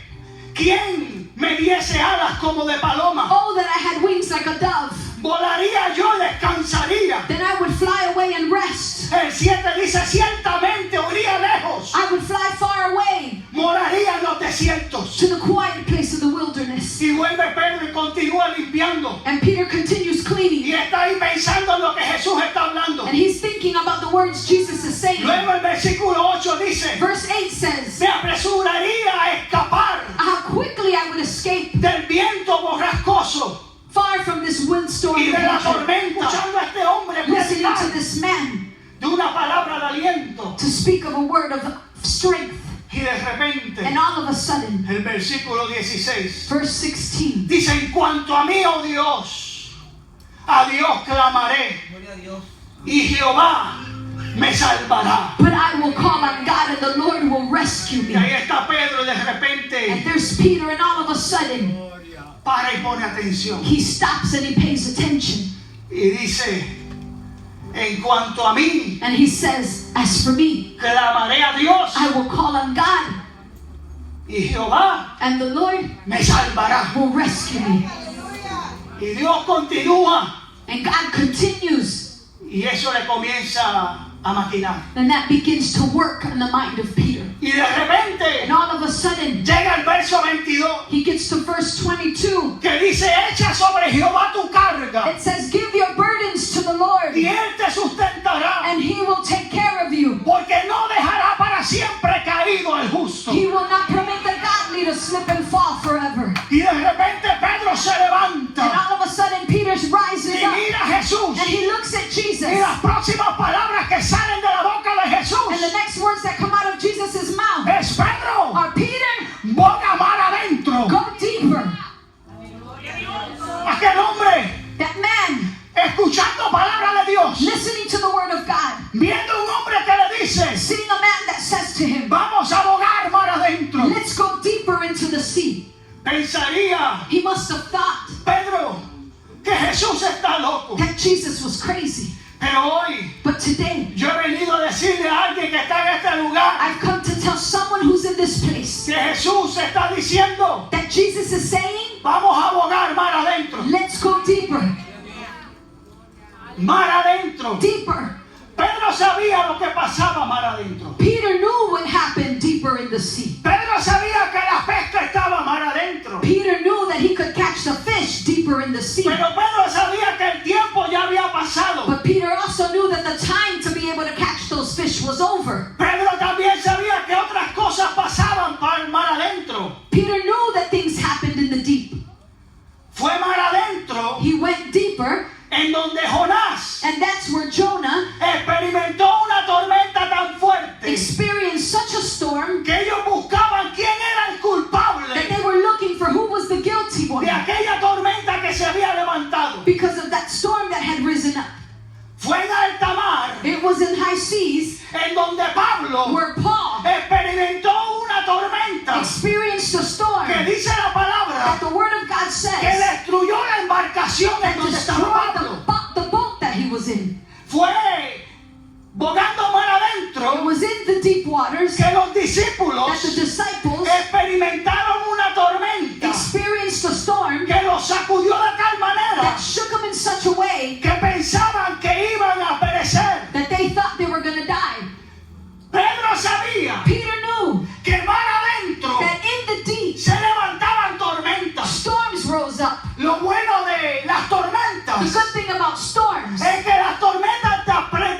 ¿quién me diese alas como de paloma? oh, that I had wings like a dove. Volaría yo, descansaría. Then I would fly away and rest. El 7 dice, ciertamente huiría lejos, I would fly far away moraría en los desiertos. to the quiet place of the wilderness. Y vuelve Pedro y continúa limpiando. And Peter continues Y cleaning. está ahí pensando en lo que Jesús está hablando. And he's thinking about the words Jesus is saying. Luego el versículo 8 dice, Verse 8 says, me apresuraría a escapar how quickly I would escape del viento borrascoso far from this windstorm y of de la hatred. tormenta, escuchando a este hombre Listening to predicar this man de una palabra de aliento. to speak of a word of strength. Y de repente And all of a sudden, el versículo 16, verse 16, dice: en cuanto a mí, oh Dios, a Dios clamaré, y Jehová me salvará. but I will call on God and the Lord will rescue me. Y ahí está Pedro, y de And repente there's Peter, and all of a sudden, para y pone atención. he stops and he pays attention. Y dice: en cuanto a mí, And he says, as for me, clamaré a Dios, I will call on God y Jehová and the Lord me salvará. will rescue me. Y Dios continúa, And God continues. y eso le comienza a maquinar. And that begins to work on the mind of Peter. Y de repente And all of a sudden, llega el verso 22, he gets to verse 22. que dice: echa sobre Jehová tu carga, It says, give your burdens to the Lord, y Él te sustentará, and he will take care of you. porque no dejará para siempre caído el justo. He will not permit the godly to slip and fall forever. Y de repente Pedro se And levanta all of a sudden, Peter rises y up, mira a Jesús, and he looks at Jesus. y las próximas palabras que salen de la boca de And the Jesús next words that come out of Jesus' mouth es: Pedro, are, Peter, boga mar adentro. go deeper. Aquel hombre, That man, escuchando palabra de Dios, listening to the word of God, viendo un hombre que le dice: seeing a man that says to him, vamos a bogar mar adentro, let's go deeper into the sea. pensaría He must have thought Pedro que Jesús está loco. that Jesus was crazy. Pero hoy But today, yo he venido a decirle a alguien que está en este lugar I've come to tell someone who's in this place que Jesús está diciendo: that Jesus is saying, vamos a bogar mar adentro, let's go deeper, mar adentro. deeper. Pedro sabía lo que pasaba mar adentro. Peter knew what happened deeper in the sea. Pedro sabía que la pesca estaba mar adentro. Peter knew that he could catch the fish deeper in the sea. Pero Pedro sabía que el tiempo ya había pasado. But Peter also knew that the time to be able to catch those fish was over. Pedro también sabía que otras cosas pasaban para el mar adentro. Peter knew that things happened in the deep. Fue mar adentro He went deeper, en donde Jonás and that's where Jonah experimentó una tormenta tan fuerte experienced such a storm que ellos buscaban quién era el culpable that they were looking for who was the guilty one de aquella tormenta que se había levantado. because of that storm that had risen up. Fue en alta mar It was in high seas en donde Pablo where Paul experimentó una tormenta experienced a storm que dice la that palabra the word of God que says destruyó la embarcación en that donde estaba destroyed Pablo. the boat that he was in. Fue bogando mar It adentro was in the deep waters que los that the discípulos disciples experimentaron una tormenta experienced a storm que los sacudió de tal manera that shook them in such a way que pensaban que iban a perecer. that they thought they were going to die. Pedro sabía Peter knew que mar adentro that in the deep, se levantaban tormentas. storms rose up. Lo bueno de las The tormentas good thing about storms es que las tormentas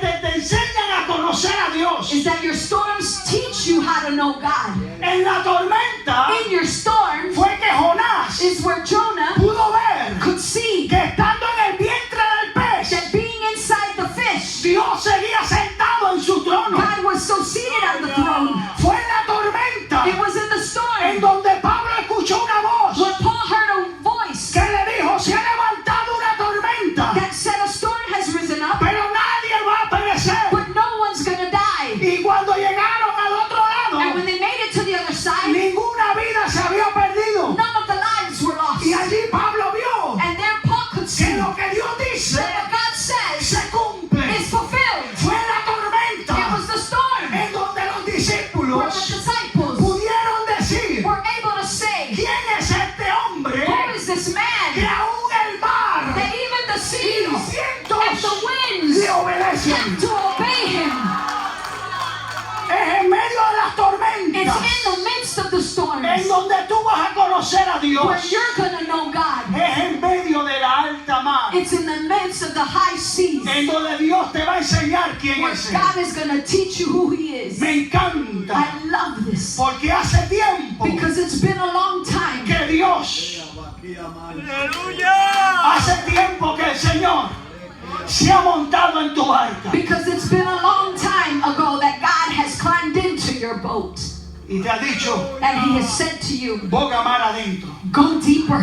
te enseñan a conocer a Dios. is that your storms teach you how to know God. En la tormenta In your storm fue que Jonás is where Jonah pudo ver could see que estando en el vientre del pez, that being inside the fish, Dios seguía sentado en su trono. God was so seated on the throne. Fue en la tormenta It was in the en storm donde Pablo escuchó una voz where Paul heard a voice que le dijo: se ha levantado una tormenta, that said a storm has risen up, pero nadie va a perecer. but no one's going to die. Y cuando llegaron al otro And lado, when they made it to the other side, ninguna vida se había perdido. none of the lives were lost. Y allí Pablo vio And there Paul could see que that lo que Dios dice what God says se cumple. is fulfilled. Fue la It tormenta was the storm en donde los where the discípulos disciples pudieron decir: were able to say, ¿quién es este hombre who is this que man aún el mar that even the y seas los and vientos the winds le obedecen? have to obey him? Es en medio de las It's tormentas in the midst of the en storms donde tú vas a conocer a where Dios. you're going to know God. Es en medio de la alta mar It's in the midst of the high seas en donde Dios te va a enseñar quién where es Él. God is going to teach you who he is. Me encanta I love this porque hace tiempo because it's been a long time. que Dios, hace tiempo que el Señor se ha montado en tu barca. Because it's been a long time ago that God has climbed into your boat. y te ha dicho, and He has said to you, boga mar adentro. go deeper.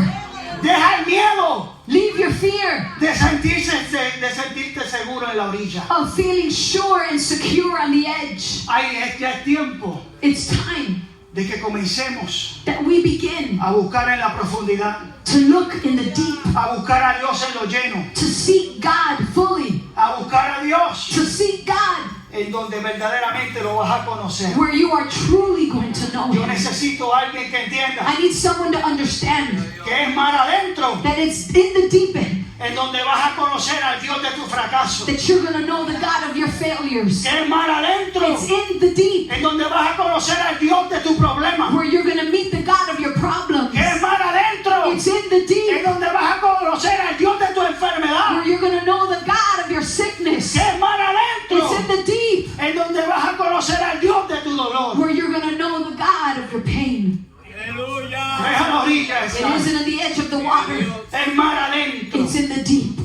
Deja el miedo Leave your fear de sentirte seguro en la orilla. of feeling sure and secure on the edge. Ya es tiempo It's time de que comencemos that we begin a buscar en la profundidad, to look in the deep, a buscar a Dios en lo lleno, to seek God fully, a buscar a Dios to seek God en donde verdaderamente lo vas a conocer. where you are truly going to know Yo Him. necesito a alguien que entienda I need someone to understand que es mar adentro, that it's in the deep end en donde vas a conocer al Dios de tu fracaso. that you're going to know the God of your failures. Que es mar adentro, It's in the deep en donde vas a conocer al Dios de tu problema. where you're going to meet the God of your problems. Que es mar adentro, It's in the en deep donde vas a conocer al Dios de tu where enfermedad. you're going to know the God of your sickness. Que es mar adentro, It's in the deep en donde vas a conocer al Dios de tu dolor. where you're going to know the God of your pain. Deja la orilla It esa. isn't on the edge of the water. Es mar adentro. It's in the deep.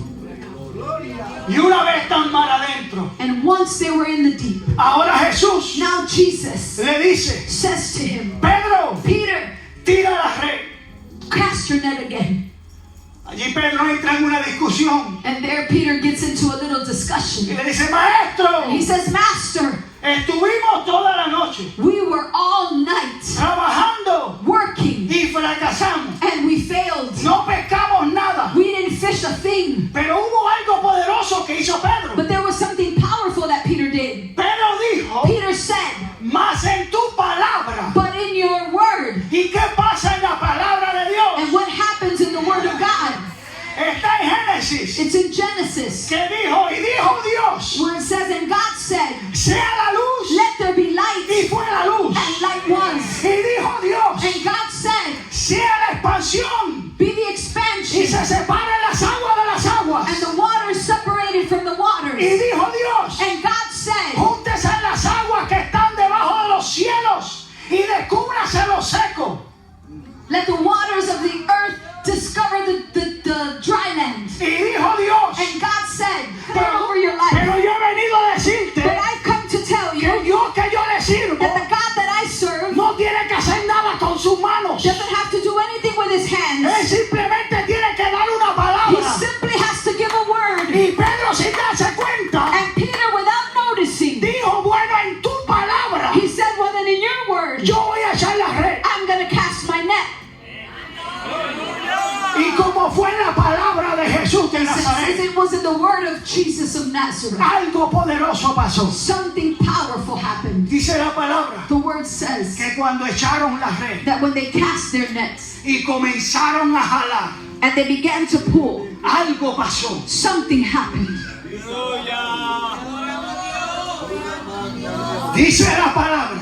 Y una vez tan mar adentro, And once they were in the deep, ahora Jesús now Jesus le dice, says to him, Pedro, Peter, tira la red. cast your net again. Allí Pedro entra en una discusión And there Peter gets into a little y discussion. le dice, maestro, He says, Master, estuvimos toda la noche we were all night trabajando working y fracasamos. and we failed. No pescamos nada. We didn't fish a thing. Pero hubo algo poderoso que hizo Pedro. But there was something powerful that Peter did. Pedro dijo, Peter said, más en tu palabra. but in your word. ¿Y qué pasa en la palabra de Dios? And what happens in the word of God? Está en Génesis, It's in Genesis que dijo, y dijo Dios, where it says, and God said, sea la luz, let there be light. y fue la luz. And light was. Y dijo Dios, And God said, sea la expansión, be the y expansion. se separen las aguas de las aguas. And the waters separated from the Y waters. dijo Dios, And God said, júntese las aguas que están debajo de los cielos y descúbrase lo seco. let the waters of the earth discover the dry land. Y dijo Dios, And God said, pray over your pero life. yo he venido a decirte But I've come to tell que you Dios que yo le sirvo that the God that I serve no tiene que hacer nada con sus manos. doesn't have to do anything with his Él hands. simplemente tiene que dar una He palabra. simply has to give a word. Y Pedro, sin darse cuenta, And Peter, without noticing, dijo, bueno, en tu palabra he said, well then in your word, yo voy a echar la red. I'm going to cast my net. Y como fue en la palabra de Jesús de Since Nazaret, it was in the word of Jesus of Nazareth, algo poderoso pasó. something powerful happened. Dice la palabra The word says que cuando echaron la red that when they cast their nets y comenzaron a jalar, and they began to pull, algo pasó. something happened. Dice la palabra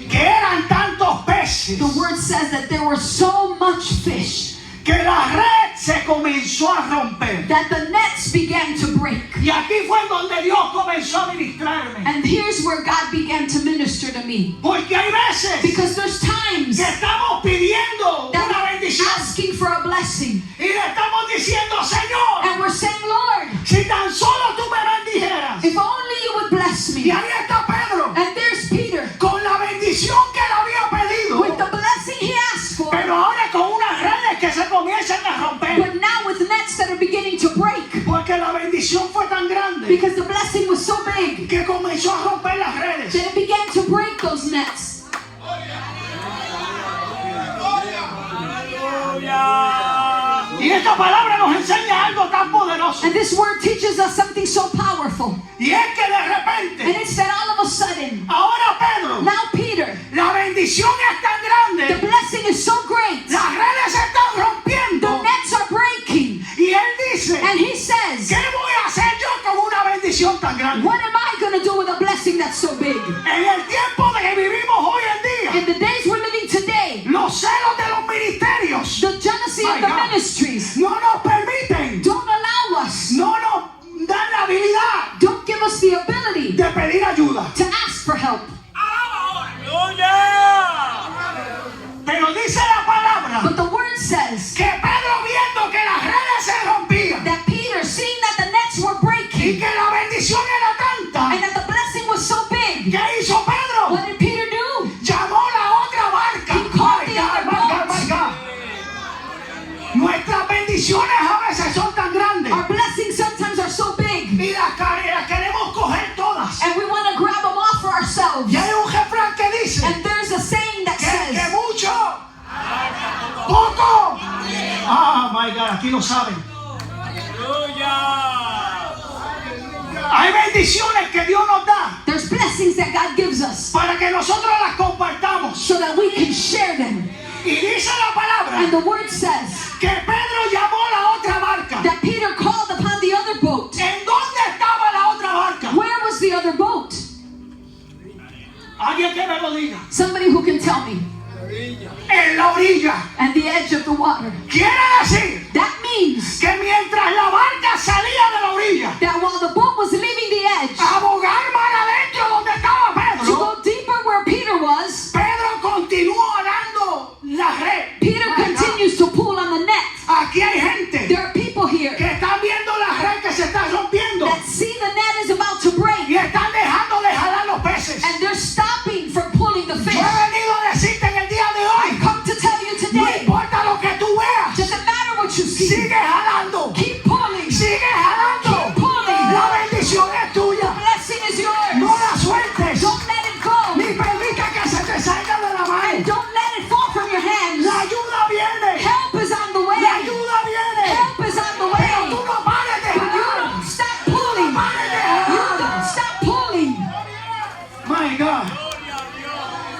que eran tantos peces The word says that there were so much fish que la red se comenzó a romper. that the nets began to break. Y aquí fue donde Dios comenzó a ministrarme. And here's where God began to minister to me. Porque hay veces Because there's times que estamos pidiendo that una we're bendición asking for a blessing. y le estamos diciendo, Señor, And we're saying, Lord, si tan solo tú me bendijeras. if only you would bless Y me. ahí está Pedro And there's Peter con la bendición que él había pedido, with the blessing he asked for, pero ahora con unas redes que se comienzan a romper. but now with nets that are beginning to break. Porque la bendición fue tan grande Because the blessing was so big que comenzó a romper las redes. that it began to break those nets. Y esta palabra nos enseña algo tan poderoso. And this word teaches us something so powerful. Y es que de And repente, it's that all of a sudden, ahora Pedro, now Peter, la bendición es tan the grande, blessing is so great, las redes se están the rompiendo. nets are breaking. Y él dice, And he says, ¿qué voy a hacer yo con una bendición tan grande? what am I going to do with a blessing that's so big? En el tiempo de que vivimos hoy en día, In the days we're living today, los celos de los ministerios the jealousy of My the God. ministries no nos permiten, don't allow us, no nos dan la habilidad don't give us the ability de pedir ayuda. to ask for help. Pero dice la palabra But the word says que Pedro, viendo que las redes se rompían that Peter, seeing that the nets were y breaking que la bendición era tanta, and that the blessing was so big, ¿qué hizo Pedro? what did Peter do? Y hay un refrán que dice And there's a saying that que says, mucho, poco. Ah, my God, aquí lo saben. Hay bendiciones que Dios nos da there's blessings that God gives us para que nosotros las compartamos. so that we can share them. Y dice la palabra And the word says que Pedro llamó a la otra barca. that Peter called upon the other boat. ¿En dónde estaba la otra barca? Where was the other boat? Alguien que me lo diga. Somebody who can tell me. En la orilla. At the edge of the water. Quiere decir That means que mientras la barca salía de la orilla that while the boat was leaving the edge a bogar mar adentro donde estaba to Pedro, go deeper where Peter was, Pedro continuó dando la red. Peter continues to pull on the net. Aquí hay gente There are people here que están viendo la red que se está rompiendo that see the net is about to break y están dejando de jalar los peces. and they're stopping from pulling the Yo fish. he venido a decirte en el día de I hoy, come to tell you no today, importa lo que tú veas, doesn't matter what you see, sigue jalando, keep pulling. sigue jalando. Keep pulling. La bendición es tuya. Blessing is yours. No la sueltes, Don't let it go. ni permita que se te salga de la And mano. don't let it fall from your hands. La ayuda viene, Help is on the la way. ayuda viene, Help is on the pero tú way. no pares de But you jalar. don't stop pulling. You don't stop pulling. My God.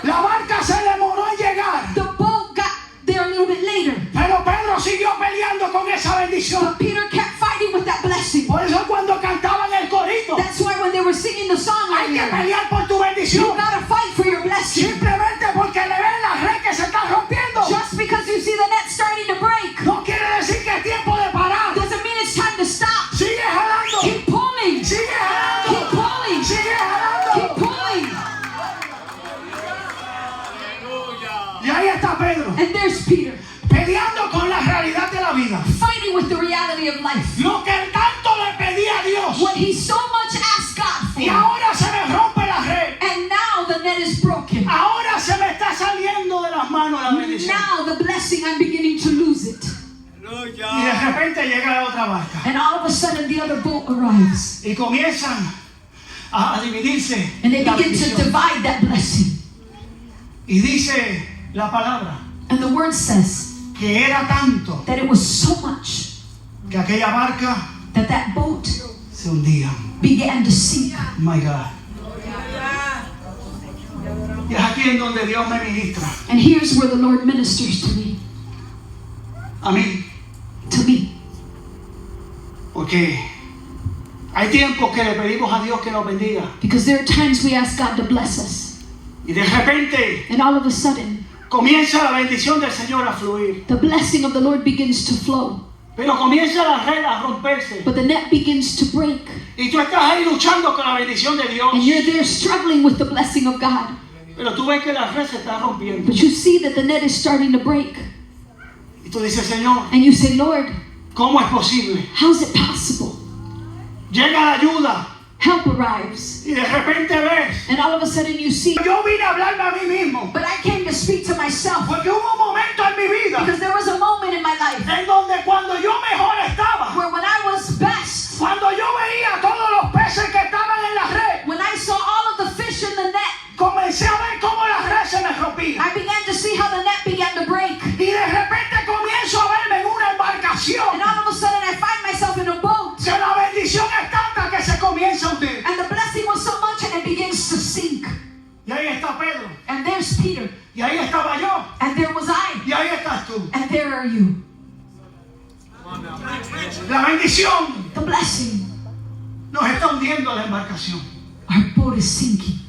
La barca se demoró en llegar, The boat got there a little bit later. pero Pedro siguió peleando con esa bendición. But Peter kept fighting with that blessing. Por eso cuando cantaban el corito, That's why when they were singing the song hay que earlier, pelear por tu you bendición. gotta fight for your blessing. Simplemente porque le ven la red que se está rompiendo, Just because you see the net starting to break no quiere decir que es tiempo de parar. doesn't mean it's time to stop. Sigue jalando, Keep pulling. sigue Keep jalando, pulling. sigue Keep jalando. pulling. Y ahí está Pedro, And there's Peter peleando con la realidad de la vida. fighting with the reality of life. Lo que tanto le pedía a Dios, What he so much asked God y for. ahora se me rompe la red. And now the net is broken. Ahora se me está saliendo de las manos la bendición. Now the blessing, I'm beginning to lose it. Y de repente llega la otra barca. And all of a sudden the other boat arrives. Y comienzan a dividirse And they la begin to bendición. divide that blessing. Y dice la palabra And the word says que era tanto that it was so much que aquella barca that that boat se hundía. began to sink. My God. Y es aquí en donde Dios me ministra. And here's where the Lord ministers to me. A mí. To me. Porque hay tiempos que le pedimos a Dios que nos bendiga. Because there are times we ask God to bless us. Y de repente And all of a sudden, comienza la bendición del Señor a fluir. the blessing of the Lord begins to flow. Pero comienza la red a romperse. But the net begins to break. Y tú estás ahí luchando con la bendición de Dios. And you're there struggling with the blessing of God. Pero tú ves que la red se está rompiendo. But you see that the net is starting to break. Y tú dices, Señor, And you say, Lord, ¿cómo es posible? how is it possible? Llega la ayuda. Help arrives. Y de repente ves. And all of a sudden you see. Yo vine a hablarme a mí mismo. But I came to speak to myself. Porque hubo un momento en mi vida Because there was a moment in my life en donde cuando yo mejor estaba, where when I was best, cuando yo veía todos los peces que estaban en la red, when I saw all of the fish in the net, comencé a ver cómo la red se me rompía. I began to see how the net began to break. Y de repente comienzo a verme en una embarcación. And all of a sudden I find myself in a boat. Que la bendición es tanta que se comienza a hundir. And the blessing was so much and it begins to sink. Y ahí está Pedro. And there's Peter. Y ahí estaba yo. And there was I. Y ahí estás tú. And there are you. La bendición The blessing. nos está hundiendo la embarcación. Our boat is sinking.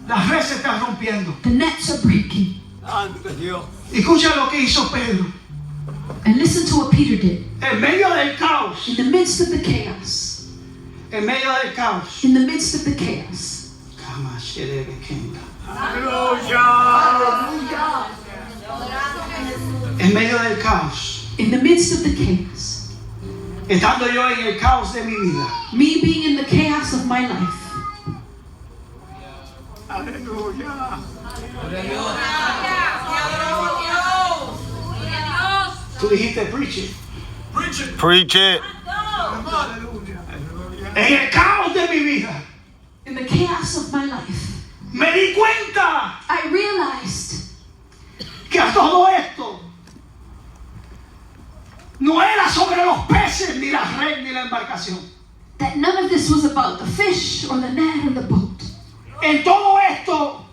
La red se está rompiendo. The nets are breaking. Escucha lo que hizo Pedro. And listen to what Peter did. En medio del caos. In the midst of the chaos. En medio del caos. In the midst of the chaos. En medio del caos. In the midst of the chaos. Estando yo en el caos de mi vida. Me being in the chaos of my life. Tú dijiste preach it. Preach it. En el caos de mi vida. In the chaos of my life. Me di cuenta I realized que a todo esto no era sobre los peces, ni la red, ni la embarcación. that none of this was about the fish or the net or the boat. En todo esto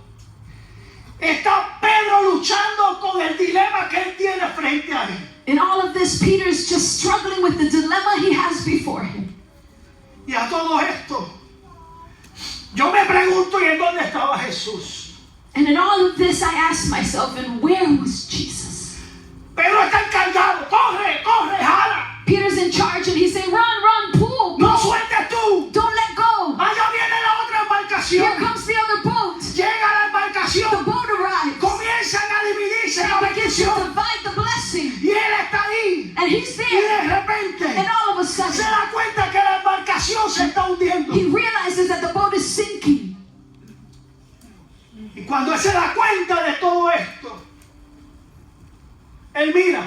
está Pedro luchando con el dilema que él tiene frente a él. In all of this, Peter's just struggling with the dilemma he has before him. Y a todo esto, yo me pregunto, ¿y en dónde estaba Jesús? And in all of this, I asked myself, and where was Jesus? Pedro está encargado. Corre, corre, jala. Peter's in charge and he's saying, run, pull. No sueltes tú. Don't let go. Allá viene la otra embarcación. Here comes the other boat. Llega la The embarcación. boat arrives. Comienzan a dividirse la He begins to bendición. divide the blessing. Y él está ahí. And he's Y there. de repente And all of a se sudden, da cuenta que la embarcación se está hundiendo. he realizes that the boat is sinking. Y cuando él se da cuenta de todo esto, él mira.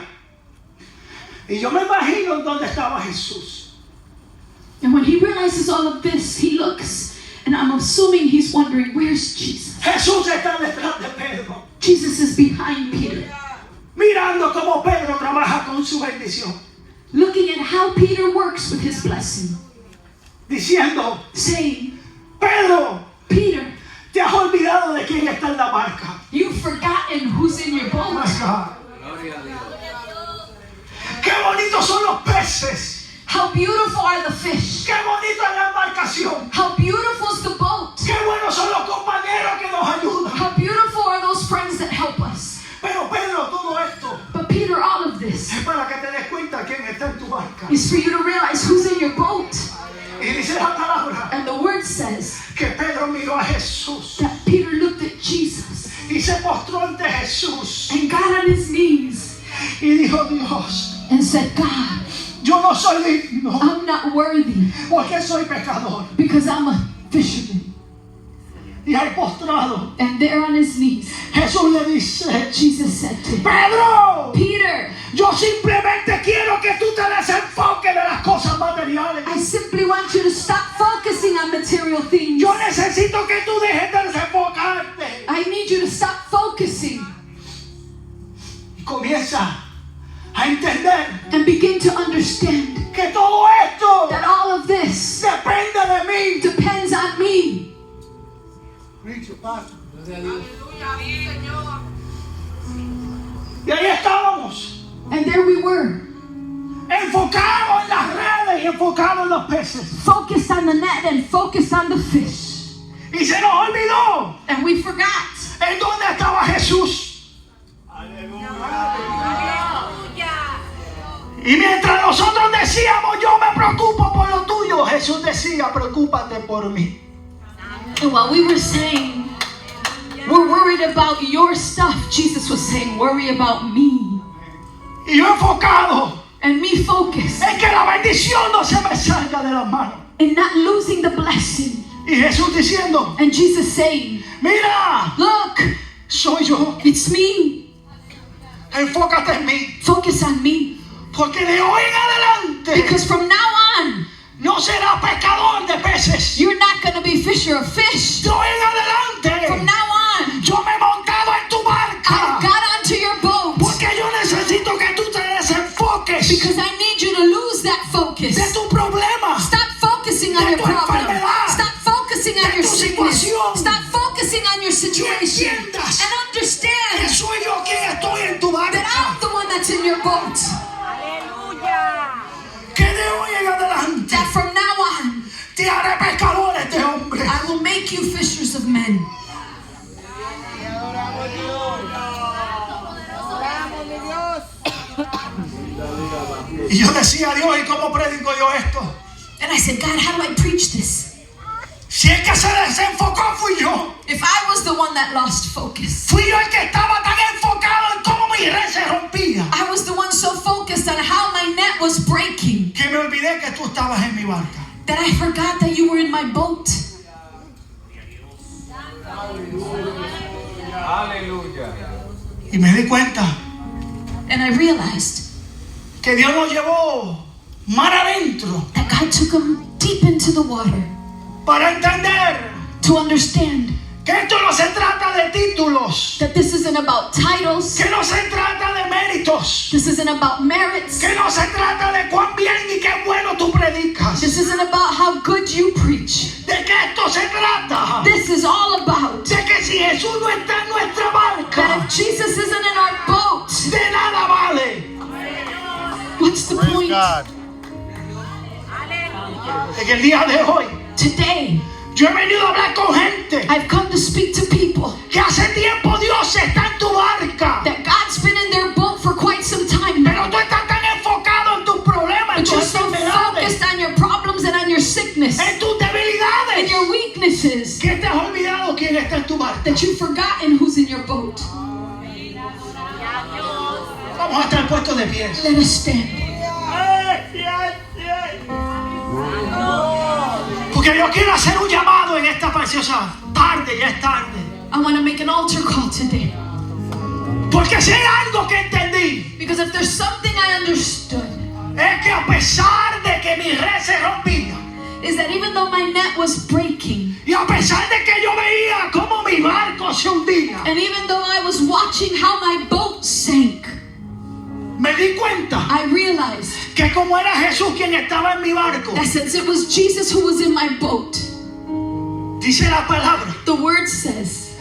Y yo me imagino dónde estaba Jesús. And when he realizes all of this, he looks, and I'm assuming he's wondering, where's Jesus? Jesús está detrás de Pedro. Jesus is behind Peter, Mirando cómo Pedro trabaja con su bendición. looking at how Peter works with his blessing, Diciendo, saying, Pedro, Peter, te has olvidado de quién está en la barca. you've forgotten who's in your Oh my boat. God. Qué bonitos son los peces. How beautiful are the fish. Qué bonita es la embarcación. How beautiful is the boat. Qué buenos son los compañeros que nos ayudan. How beautiful are those friends that help us. Pero Pedro, todo esto But Peter, all of this es para que te des cuenta quién está en tu barca. is for you to realize who's in your boat. Y dice la palabra And the word says que Pedro miró a Jesús that Peter looked at Jesus y se postró ante Jesús and got on his knees y dijo, Dios, and said, God, yo no soy digno I'm not worthy porque soy pecador. because I'm a fisherman. Y ahí postrado, And there on his knees, Jesús le dice, Jesus said to him, Pedro, Peter, yo simplemente quiero que tú te desenfoques de las cosas materiales. I simply want you to stop focusing on material things. Yo necesito que tú dejes de desenfocarte. I need you to stop focusing Y comienza a entender and begin to understand que todo esto that all of this depende de mí. depends on me. Y ahí estábamos, And there we were, enfocados en las redes y enfocados en los peces. focused on the net and focused on the fish. Y se nos olvidó And we forgot en dónde estaba Jesús. Y mientras nosotros decíamos, yo me preocupo por lo tuyo, Jesús decía, preocúpate por mí. And while we were saying, we're worried about your stuff, Jesus was saying, worry about me. Y yo enfocado And me focused en que la bendición no se me salga de las manos. in not losing the blessing. Y Jesús diciendo, And Jesus saying, mira, look, soy yo, it's me. enfócate en mí. Focus on me. Porque de hoy en adelante Because from now on, no será pescador de peces. you're not going to be fisher of fish. De hoy en adelante From now on, yo me he montado en tu I barca. got onto your boat. Porque yo necesito que tú te desenfoques Because I need you to lose that focus. de tu problema. Stop focusing on de your tu problem. enfermedad, Stop focusing on de your tu sickness. situación. Stop focusing on your situation. entiendas And Que understand soy yo quien estoy en tu that barca. I'm the one that's in your boat. Que de hoy en adelante That from now on, te haré pescadores de hombres. I will make you fishers of men. Y yo decía, Dios, ¿y cómo predico yo esto? And I said, God, how do I preach this? Si el que se desenfocó fui yo. If I was the one that lost focus, Fui yo el que estaba tan enfocado en cómo mi red se rompía, I was the one so focused on how my net was breaking que me olvidé que tú estabas en mi barca. that I forgot that you were in my boat. Y me di cuenta And I realized que Dios nos llevó mar adentro that God took him deep into the water para entender to understand Que esto no se trata de títulos. That this isn't about titles. Que no se trata de méritos. This isn't about merits. Que no se trata de cuán bien y qué bueno tú predicas. This isn't about how good you preach. De que esto se trata. This is all about De que si Jesús no está en nuestra that barca, if Jesus isn't in our boat, de nada vale. what's the Praise point? God. En el día de hoy, Today, yo he venido a hablar con gente I've come to speak to people que hace tiempo Dios está en tu barca. that God's been in their boat for quite some time now. Pero tú estás tan enfocado en tus problemas, en But you're tus so enfermedades, focused on your problems and on your sickness en tus and debilidades, your weaknesses que te has olvidado quién está en tu barca. that you've forgotten who's in your boat. Vamos a estar puestos de pie. Let us stand. Porque yo quiero hacer un llamado en esta preciosa tarde, ya es tarde. I want to make an altar call today. Porque si hay algo que entendí, Because if there's something I understood, es que a pesar de que mi red se rompía, is that even though my net was breaking, y a pesar de que yo veía cómo mi barco se hundía, and even though I was watching how my boat sank, me di cuenta I realized que como era Jesús quien estaba en mi barco, that since it was Jesus who was in my boat, dice la palabra, the word says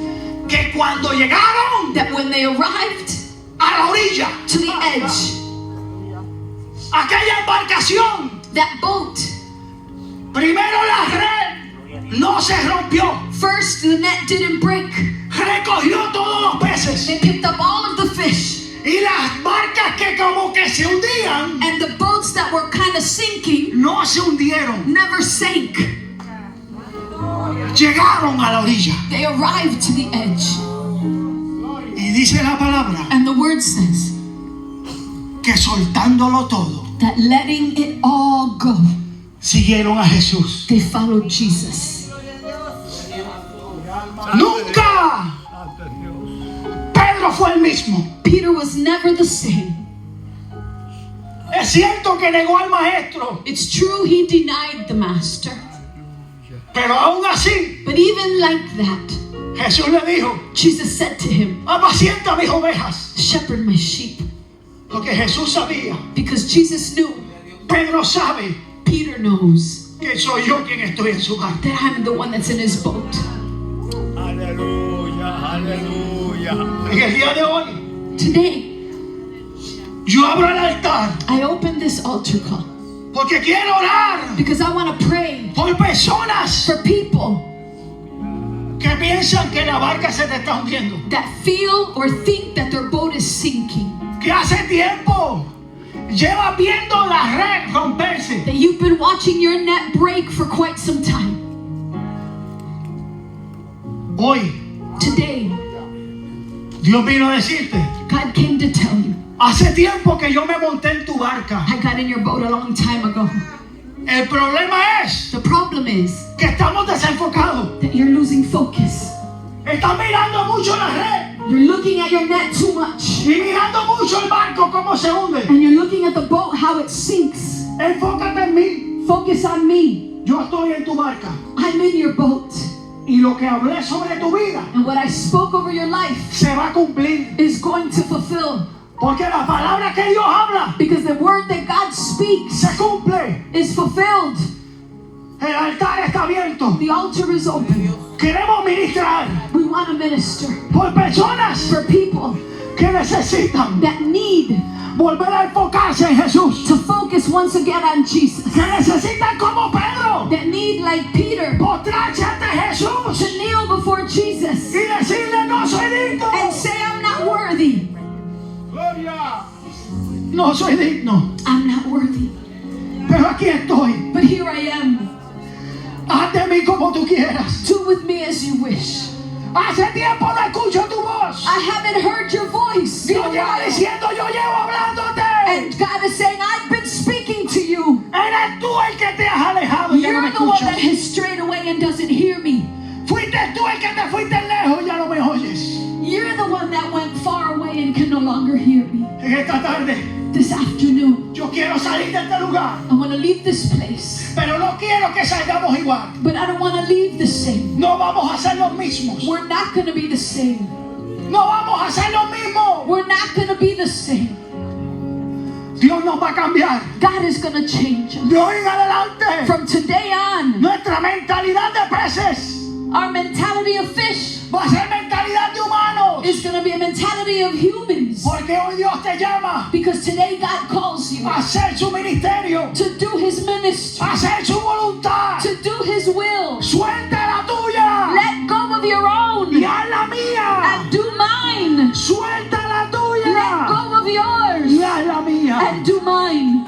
que cuando llegaron that when they arrived a la orilla, to the edge, aquella embarcación, that boat, primero la red no se rompió, first the net didn't break. recogió todos los peces, They picked up all of the fish, y las barcas que como que se hundían, and the boats that were kind of sinking no se hundieron, never sank. llegaron a la orilla. They arrived to the edge. Y dice la palabra And the word says que soltándolo todo, that letting it all go, siguieron a Jesús. they followed Jesus. Nunca Pedro fue el mismo. Peter was never the same. Es cierto que negó al maestro, It's true he denied the master. pero aún así But even like that, Jesús le dijo, Jesus said to him, apacienta mis ovejas. shepherd my sheep. Porque Jesús sabía, Because Jesus knew, Pedro sabe Peter knows que soy yo quien estoy en su barco. that I'm the one that's in his boat. Aleluya, aleluya. En el día de hoy, Today, yo abro el altar I open this altar call porque quiero orar because I want to pray por personas for people que piensan que la barca se te está hundiendo. that feel or think that their boat is sinking. Que hace tiempo lleva viendo la red romperse. That you've been watching your net break for quite some time. Hoy, Today, Dios vino a decirte, God came to tell you, hace tiempo que yo me monté en tu barca. I got in your boat a long time ago. El problema es The problem is que estamos desenfocados. that you're losing focus. Estás mirando mucho la red You're looking at your net too much. y mirando mucho el barco cómo se hunde. And you're looking at the boat, how it sinks. Enfócate en mí. Focus on me. Yo estoy en tu barca. I'm in your boat. Y lo que hablé sobre tu vida And what I spoke over your life se va a cumplir. is going to fulfill. Porque la palabra que Dios habla Because the word that God speaks se cumple. is fulfilled. El altar está abierto. The altar is open. Queremos ministrar We want to minister por personas for people que necesitan that need volver a enfocarse en Jesús. to focus once again on Jesus. Que necesitan como Pedro That need, like Peter, postrarse ante Jesús to kneel before Jesus y decirle no soy digno. and say, I'm not worthy. No soy digno. I'm not worthy. Pero aquí estoy. But here I am. Haz de mí como tú quieras. Do with me as you wish. Hace tiempo no escucho tu voz. I haven't heard your voice in a Dios lleva while. diciendo yo llevo hablándote. And God is saying, I've been speaking to you. Eres tú el que te has alejado y ya no me You're the one that escuchas. has strayed away and doesn't hear me. Fuiste tú el que te fuiste lejos y ya no me oyes. You're the one that went far away and can no longer hear me. En esta tarde this afternoon, yo quiero salir de este lugar, I want to leave this place, pero no quiero que salgamos igual. but I don't want to leave the same. No vamos a ser los mismos. We're not going to be the same. No vamos a ser los mismos. We're not going to be the same. Dios nos va a cambiar. God is going to change us. De hoy en adelante, From today on, nuestra mentalidad de peces our mentality of fish va a ser mentalidad de humanos. is going to be a mentality of humans. Porque hoy Dios te llama Because today God calls you a hacer su ministerio, to do His ministry, a hacer su voluntad. to do His will. Suelta la tuya Let go of your own y haz la mía. and do mine. Suelta la Let tuya go of y yours haz la mía. and do mine.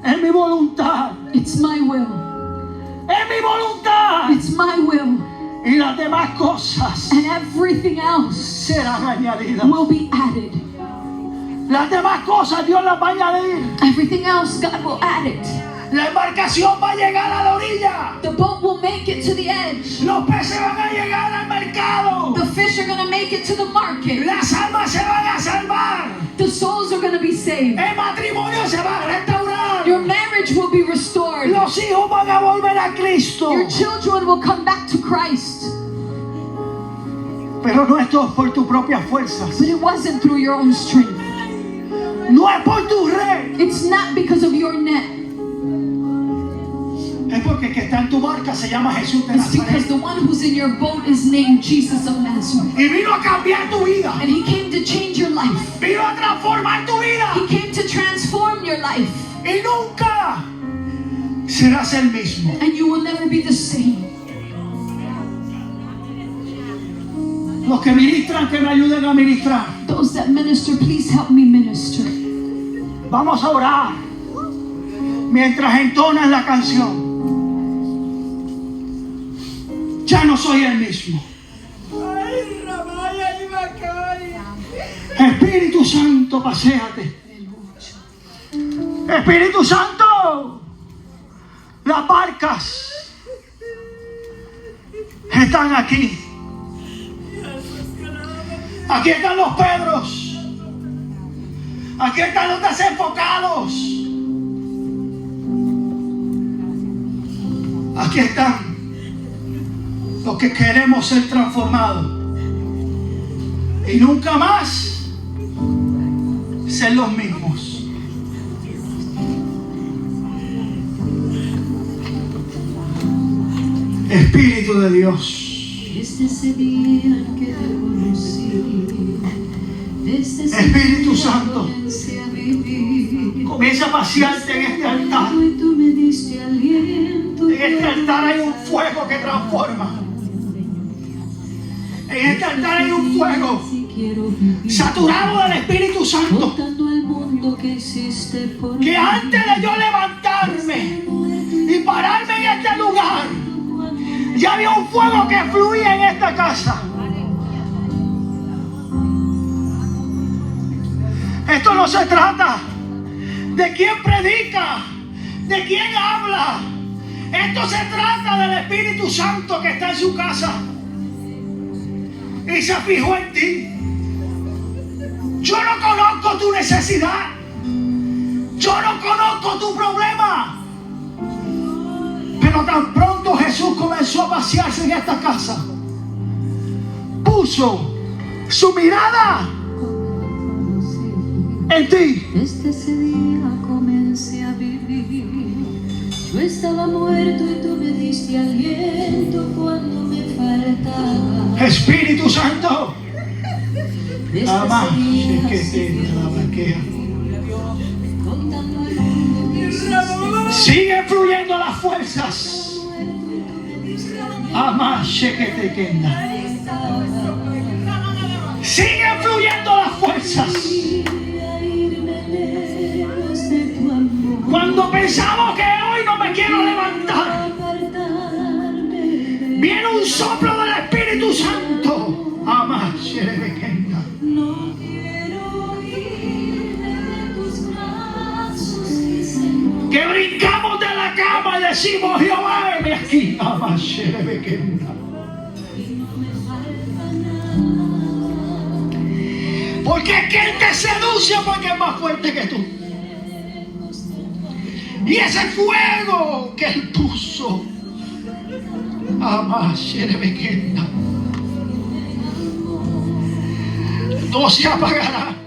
Es mi voluntad. It's my will. Es mi voluntad. It's my will. Y las demás cosas And everything else serán añadidas. will be added. Las demás cosas Dios las va a añadir. Everything else, God will add it. La embarcación va a llegar a la orilla. The boat will make it to the edge. Los peces van a llegar al mercado. The fish are going to make it to the market. Las almas se van a salvar. The souls are going to be saved. El matrimonio se va a restaurar. Your marriage will be restored. Los hijos van a volver a Cristo. Your children will come back to Christ. Pero no es todo por tus propias fuerzas. But it wasn't through your own strength. No es por tu red. It's not because of your net. Es porque el que está en tu barca se llama Jesús de It's because Nazaret. the one who's in your boat is named Jesus of Nazareth. Y vino a cambiar tu vida. And He came to change your life. Vino a transformar tu vida. He came to transform your life. Y nunca serás el mismo. And you will never be the same. Los que ministran, que me ayuden a ministrar. Those that minister, please help me minister. Vamos a orar mientras entonan la canción. Ya no soy el mismo. Espíritu Santo, paséate. Espíritu Santo, las barcas están aquí. Aquí están los Pedros. Aquí están los desenfocados. Aquí están los que queremos ser transformados. Y nunca más ser los mismos. Espíritu de Dios. Desde ese día en que te conocí, desde ese Espíritu día Santo, comencé a vivir. comienza a pasearte en este altar. Y tú me diste aliento. En este altar hay un fuego que transforma. En este altar hay un fuego Si quiero vivir, saturado del Espíritu Santo. contando al mundo que hiciste por Que mí. antes de yo levantarme y pararme en este lugar, ya había un fuego que fluía en esta casa. Esto no se trata de quién predica, de quién habla. Esto se trata del Espíritu Santo que está en su casa y se fijó en ti. Yo no conozco tu necesidad. Yo no conozco tu problema. Pero tan pronto Jesús comenzó a pasearse en esta casa, puso su mirada en ti. Desde ese día comencé a vivir. Yo estaba muerto y tú me diste aliento cuando me faltaba. Espíritu Santo, Desde ama, ese día que seguí te la vaquea. contando al mundo que hiciste. Sigue fluyendo las fuerzas. Ama, que te queda. Sigue fluyendo las fuerzas. Cuando pensamos que hoy no me quiero levantar, viene un soplo del Espíritu Santo. Ama, No quiero irme de tus brazos, Señor. que brincamos de la cama y decimos: Jehová, heme aquí. Ama, Porque es que Él te seduce porque es más fuerte que tú. Y ese fuego que Él puso, no se apagará.